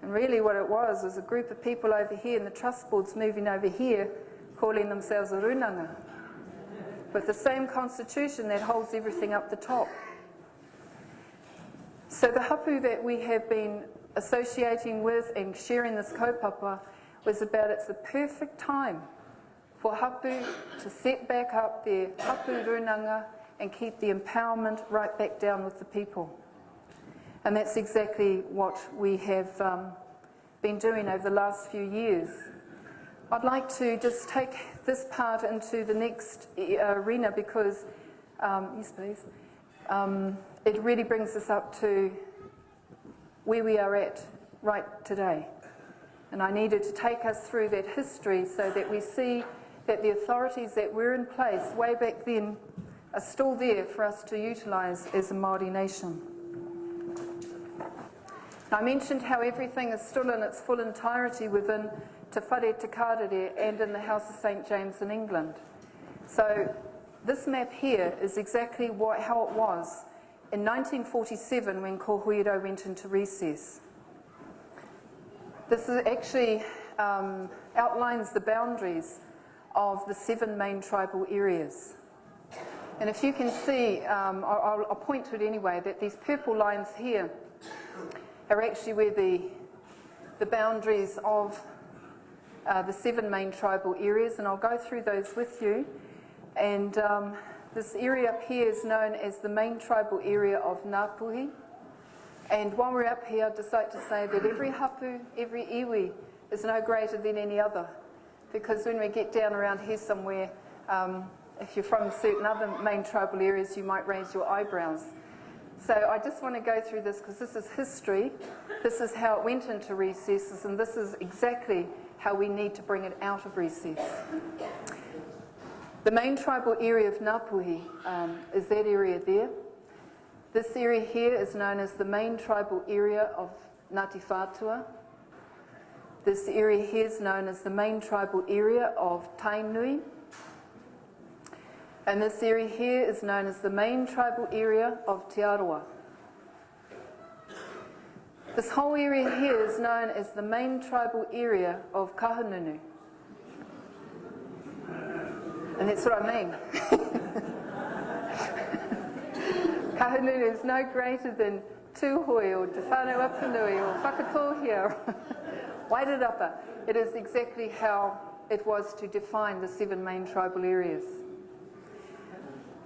And really what it was a group of people over here, and the Trust Board's moving over here, calling themselves a runanga, with the same constitution that holds everything up the top. So the hapu that we have been associating with and sharing this kaupapa was about it's the perfect time for hapu to set back up their hapu runanga and keep the empowerment right back down with the people. And that's exactly what we have been doing over the last few years. I'd like to just take this part into the next arena because, yes please, it really brings us up to where we are at right today. And I needed to take us through that history so that we see that the authorities that were in place way back then are still there for us to utilise as a Māori nation. I mentioned how everything is still in its full entirety within Te Whare Te Karere and in the House of St James in England. So this map here is exactly how it was in 1947 when Ko Huiarau went into recess. This is actually outlines the boundaries of the 7 main tribal areas. And if you can see, I'll point to it anyway, that these purple lines here are actually where the boundaries of the 7 main tribal areas, and I'll go through those with you. And this area up here is known as the main tribal area of Ngāpuhi. And while we're up here, I'd just like to say that every hapu, every iwi is no greater than any other. Because when we get down around here somewhere, if you're from certain other main tribal areas, you might raise your eyebrows. So I just want to go through this because this is history. This is how it went into recesses, and this is exactly how we need to bring it out of recess. The main tribal area of Ngāpuhi is that area there. This area here is known as the main tribal area of Ngāti Whātua. This area here is known as the main tribal area of Tainui. And this area here is known as the main tribal area of Te Aroa. This whole area here is known as the main tribal area of Kahununu. And that's what I mean. Kahununu is no greater than Tūhoi or Te Whānau Apanui or Whakatohia or Wairarapa. It is exactly how it was to define the 7 main tribal areas.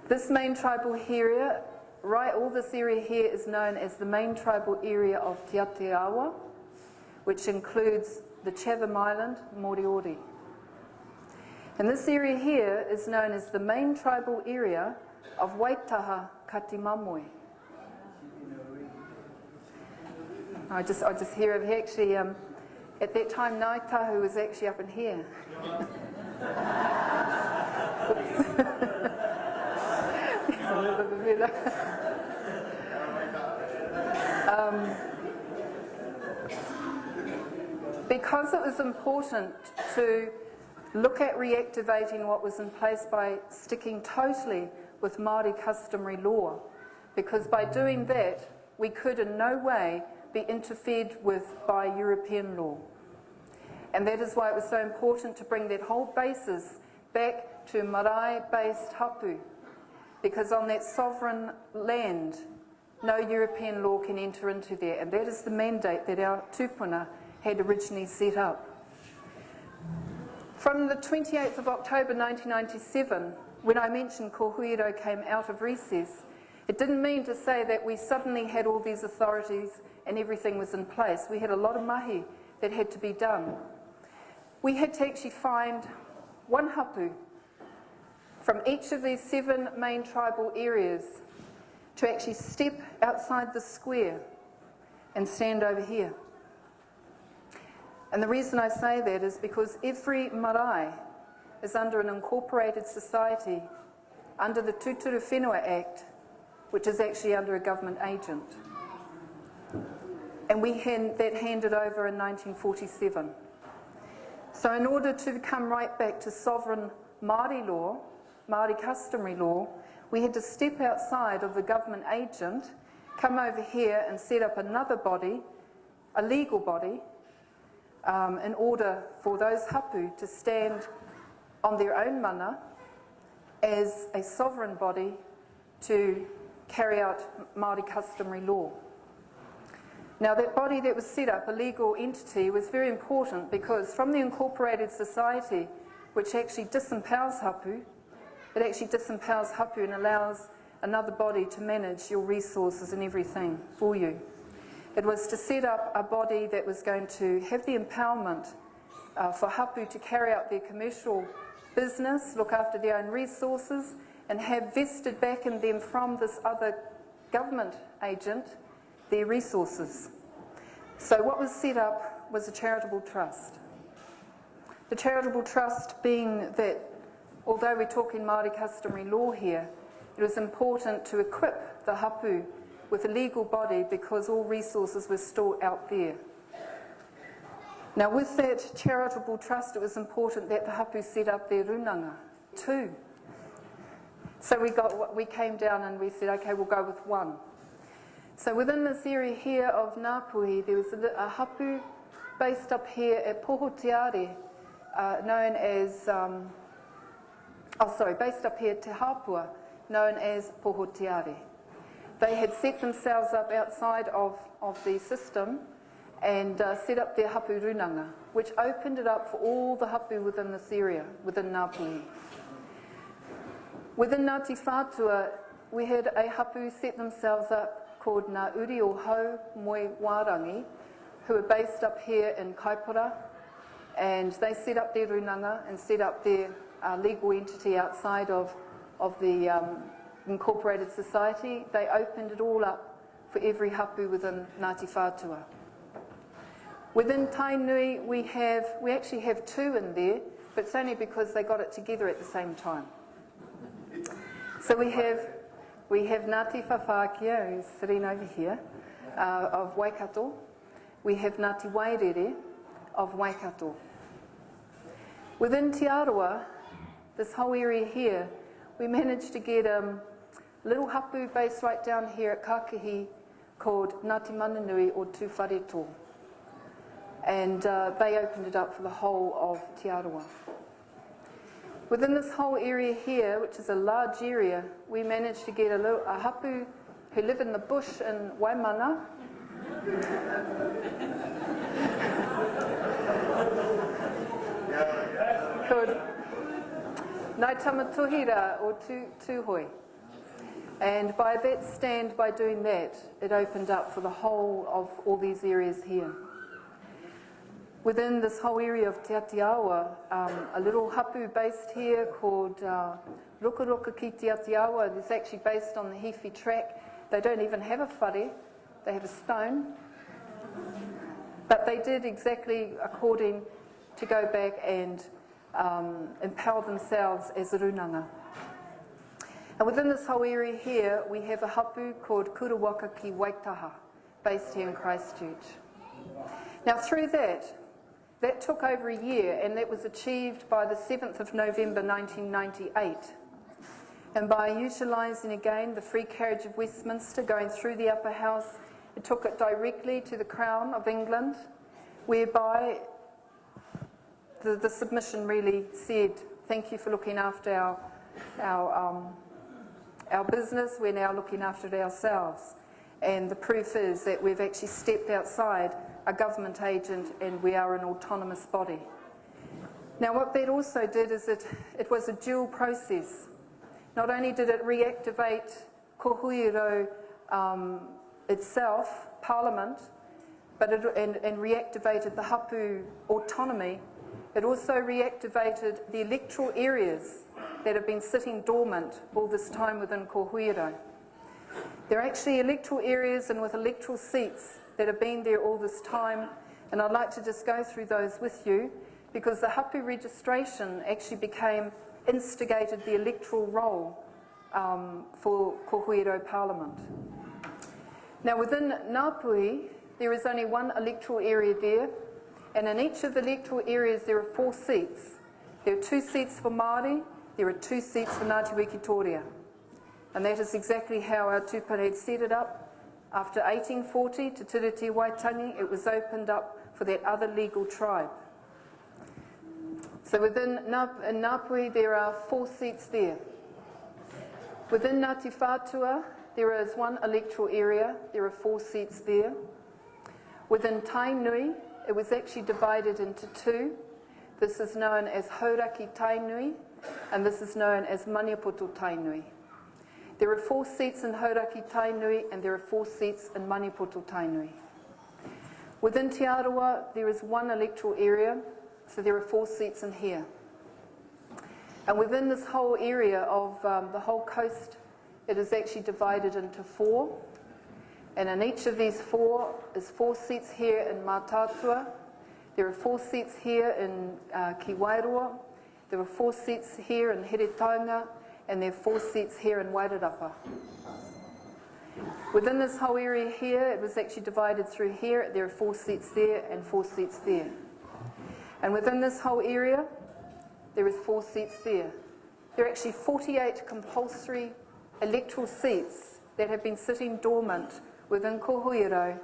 This main tribal area, all this area here is known as the main tribal area of Te Ateawa, which includes the Chatham Island, Moriori. And this area here is known as the main tribal area of Waitaha Katimamoi. I just hear of actually, at that time Ngaitahu was actually up in here. A little bit better. Because it was important to look at reactivating what was in place by sticking totally with Māori customary law, because by doing that we could in no way be interfered with by European law. And that is why it was so important to bring that whole basis back to marae-based hapu, because on that sovereign land no European law can enter into there, and that is the mandate that our tūpuna had originally set up. From the 28th of October 1997, when I mentioned Ko Huiarau came out of recess, It didn't mean to say that we suddenly had all these authorities and everything was in place. We had a lot of mahi that had to be done. We had to actually find one hapu from each of these 7 main tribal areas to actually step outside the square and stand over here. And the reason I say that is because every marae is under an incorporated society under the Tūturu Whenua Act, which is actually under a government agent. And we had that handed over in 1947. So in order to come right back to sovereign Māori law, Māori customary law, we had to step outside of the government agent, come over here and set up another body, a legal body, in order for those hapu to stand on their own mana as a sovereign body to carry out Māori customary law. Now that body that was set up, a legal entity, was very important because from the incorporated society, which actually disempowers hapu, it actually disempowers hapu and allows another body to manage your resources and everything for you. It was to set up a body that was going to have the empowerment for hapu to carry out their commercial business, look after their own resources, and have vested back in them from this other government agent their resources. So what was set up was a charitable trust. The charitable trust being that, although we're talking Māori customary law here, it was important to equip the hapu with a legal body because all resources were stored out there. Now with that charitable trust, it was important that the hapu set up their runanga too. So we came down and we said, okay, we'll go with 1. So within this area here of Ngāpuhi, there was a hapu based up here at Pohotiare, known as, based up here at Te Hapua, known as Pohotiare. They had set themselves up outside of the system and set up their hapu runanga, which opened it up for all the hapu within this area, within Ngāpuhi. Within Ngāti Whātua, we had a hapu set themselves up called Ngā Uri o Hau Moe Wārangi, who are based up here in Kaipara, and they set up their runanga and set up their legal entity outside of the incorporated society. They opened it all up for every hapu within Ngāti Whātua. Within Tainui, we actually have 2 in there, but it's only because they got it together at the same time. So we have Ngāti Whawhākia, who's sitting over here, of Waikato. We have Ngāti Wairere of Waikato. Within Te Arawa, this whole area here, we managed to get a little hapu based right down here at Kākahi called Ngāti Mananui or Tūwhareto. And they opened it up for the whole of Te Arawa. Within this whole area here, which is a large area, we managed to get a hapu who live in the bush in Waimana. Called Ngāi Tamatuhira or Tūhoi. And by doing that, it opened up for the whole of all these areas here. Within this whole area of Te Atiawa, a little hapu based here called Ruka Ruka ki Te Atiawa. It's actually based on the Hifi track. They don't even have a whare, they have a stone. But they did exactly according to go back and empower themselves as a runanga. And within this whole area here, we have a hapu called Kurawaka ki Waitaha, based here in Christchurch. Now through that took over a year, and that was achieved by the 7th of November 1998. And by utilising again the free carriage of Westminster, going through the upper house, it took it directly to the Crown of England, whereby the submission really said, thank you for looking after our business, we're now looking after it ourselves. And the proof is that we've actually stepped outside a government agent and we are an autonomous body. Now what that also did is it was a dual process. Not only did it reactivate ko Huiarau itself, Parliament, but and reactivated the hapu autonomy. It also reactivated the electoral areas that have been sitting dormant all this time within ko Huiarau. There are actually electoral areas and with electoral seats that have been there all this time, and I'd like to just go through those with you, because the hapu registration actually instigated the electoral role for ko Huiarau Parliament. Now within Ngāpuhi, there is only one electoral area there, and in each of the electoral areas there are 4 seats. There are 2 seats for Māori, there are 2 seats for Ngāti Wikitoria. And that is exactly how our tūpuna had set it up. After 1840, Te Tiriti Waitangi, it was opened up for that other legal tribe. So within Ngāpuhi there are 4 seats there. Within Ngāti Whātua, there is 1 electoral area, there are 4 seats there. Within Tainui, it was actually divided into 2. This is known as Hauraki Tainui, and this is known as Maniapoto Tainui. There are 4 seats in Hauraki Tainui, and there are 4 seats in Maniapoto Tainui. Within Te Arawa, there is 1 electoral area, so there are 4 seats in here. And within this whole area of the whole coast, it is actually divided into 4. And in each of these 4 is 4 seats here in Mātātua. There are 4 seats here in Ki Wairoa. There are 4 seats here in Heretaunga, and there are 4 seats here in Wairarapa. Within this whole area here, it was actually divided through here. There are 4 seats there and 4 seats there. And within this whole area, there is 4 seats there. There are actually 48 compulsory electoral seats that have been sitting dormant within ko Huiarau,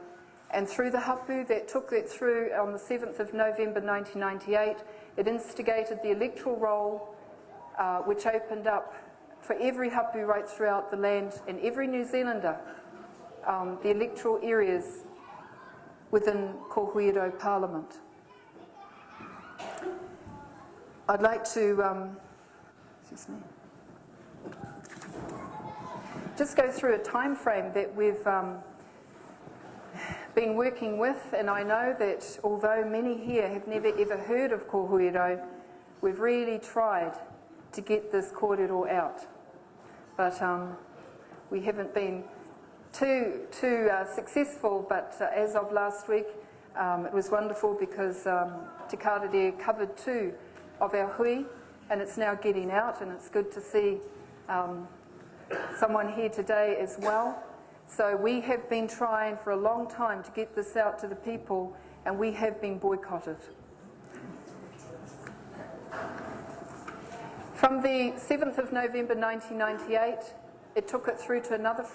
and through the hapu that took that through on the 7th of November 1998, it instigated the electoral roll, which opened up for every hapu right throughout the land and every New Zealander, the electoral areas within ko Huiarau Parliament. I'd like to just go through a time frame that we've been working with, and I know that although many here have never ever heard of ko Huiarau, we've really tried to get this kōrero out. But we haven't been too successful, but as of last week, it was wonderful because Te Karere covered 2 of our hui, and it's now getting out, and it's good to see someone here today as well. So we have been trying for a long time to get this out to the people, and we have been boycotted. From the 7th of November 1998, it took it through to another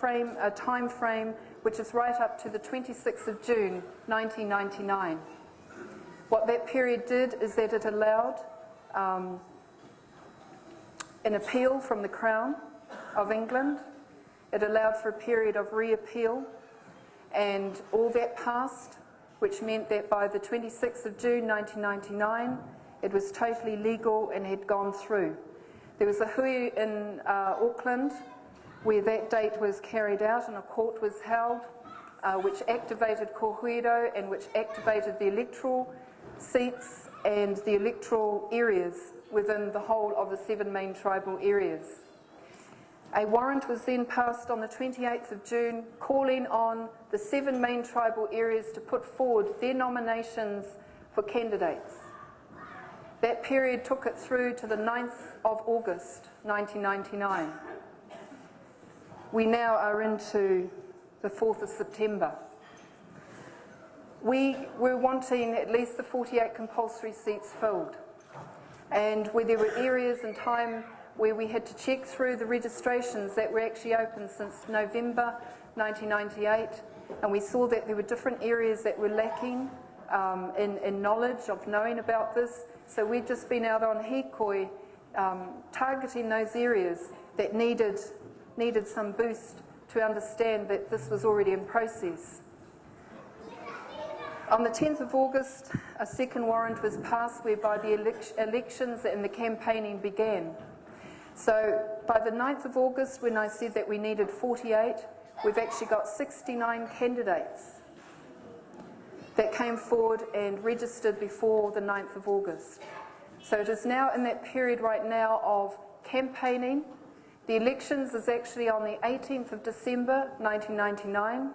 time frame, which is right up to the 26th of June 1999. What that period did is that it allowed an appeal from the Crown of England. It allowed for a period of reappeal, and all that passed, which meant that by the 26th of June 1999, it was totally legal and had gone through. There was a hui in Auckland where that date was carried out and a court was held, which activated ko Huiarau and which activated the electoral seats and the electoral areas within the whole of the 7 main tribal areas. A warrant was then passed on the 28th of June calling on the 7 main tribal areas to put forward their nominations for candidates. That period took it through to the 9th of August 1999. We now are into the 4th of September. We were wanting at least the 48 compulsory seats filled, and where there were areas and time where we had to check through the registrations that were actually open since November 1998, and we saw that there were different areas that were lacking in knowledge of knowing about this. So we've just been out on hikoi targeting those areas that needed some boost to understand that this was already in process. On the 10th of August, a second warrant was passed whereby the elections and the campaigning began. So by the 9th of August, when I said that we needed 48, we've actually got 69 candidates that came forward and registered before the 9th of August. So it is now in that period right now of campaigning. The elections is actually on the 18th of December 1999.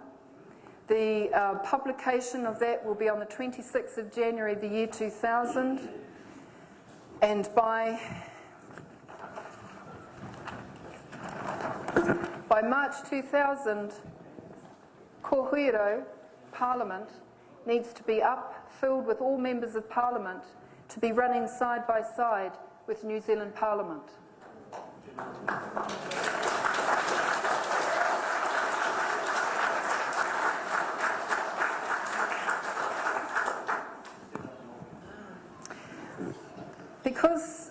The publication of that will be on the 26th of January the year 2000. And by March 2000, Ko Huiarau Parliament needs to be up, filled with all members of Parliament to be running side by side with New Zealand Parliament. Because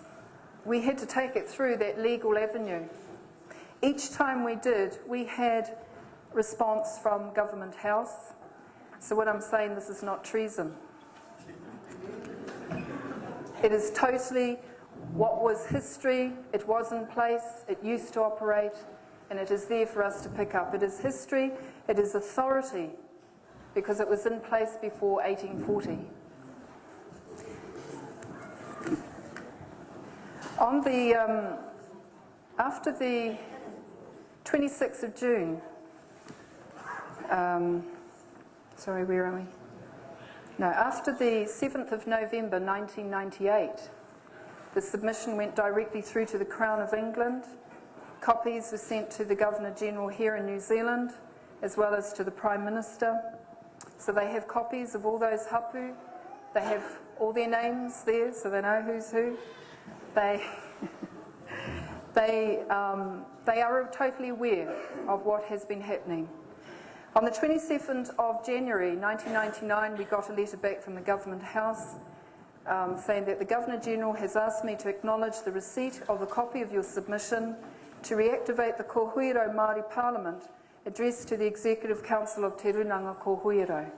we had to take it through that legal avenue, each time we did, we had response from Government House. So what I'm saying, this is not treason. It is totally what was history, it was in place, it used to operate, and it is there for us to pick up. It is history, it is authority, because it was in place before 1840. On the, after the 26th of June, sorry, where are we? No, after the 7th of November 1998, the submission went directly through to the Crown of England. Copies were sent to the Governor-General here in New Zealand, as well as to the Prime Minister. So they have copies of all those hapu. They have all their names there, so they know who's who. They are totally aware of what has been happening. On the 27th of January 1999, we got a letter back from the Government House saying that the Governor-General has asked me to acknowledge the receipt of a copy of your submission to reactivate the Ko Huiarau Māori Parliament addressed to the Executive Council of Te Runanga Ko Huiarau.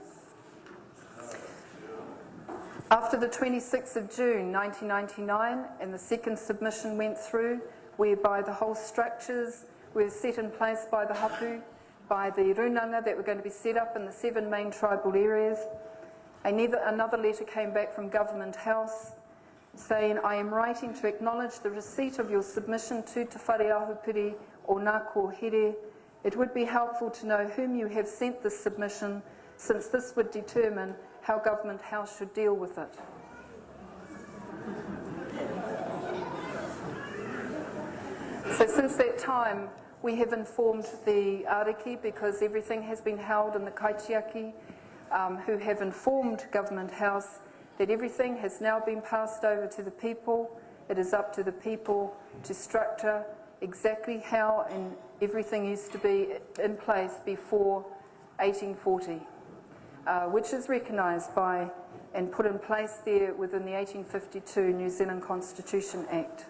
After the 26th of June 1999, and the second submission went through, whereby the whole structures were set in place by the hapu, by the runanga that were going to be set up in the 7 main tribal areas. Another letter came back from Government House saying, I am writing to acknowledge the receipt of your submission to Te Whare Ahupiri o Ngā Kōhere. It would be helpful to know whom you have sent this submission, since this would determine how Government House should deal with it. So since that time, we have informed the ariki, because everything has been held in the kaitiaki, who have informed Government House that everything has now been passed over to the people. It is up to the people to structure exactly how and everything used to be in place before 1840, which is recognised by and put in place there within the 1852 New Zealand Constitution Act.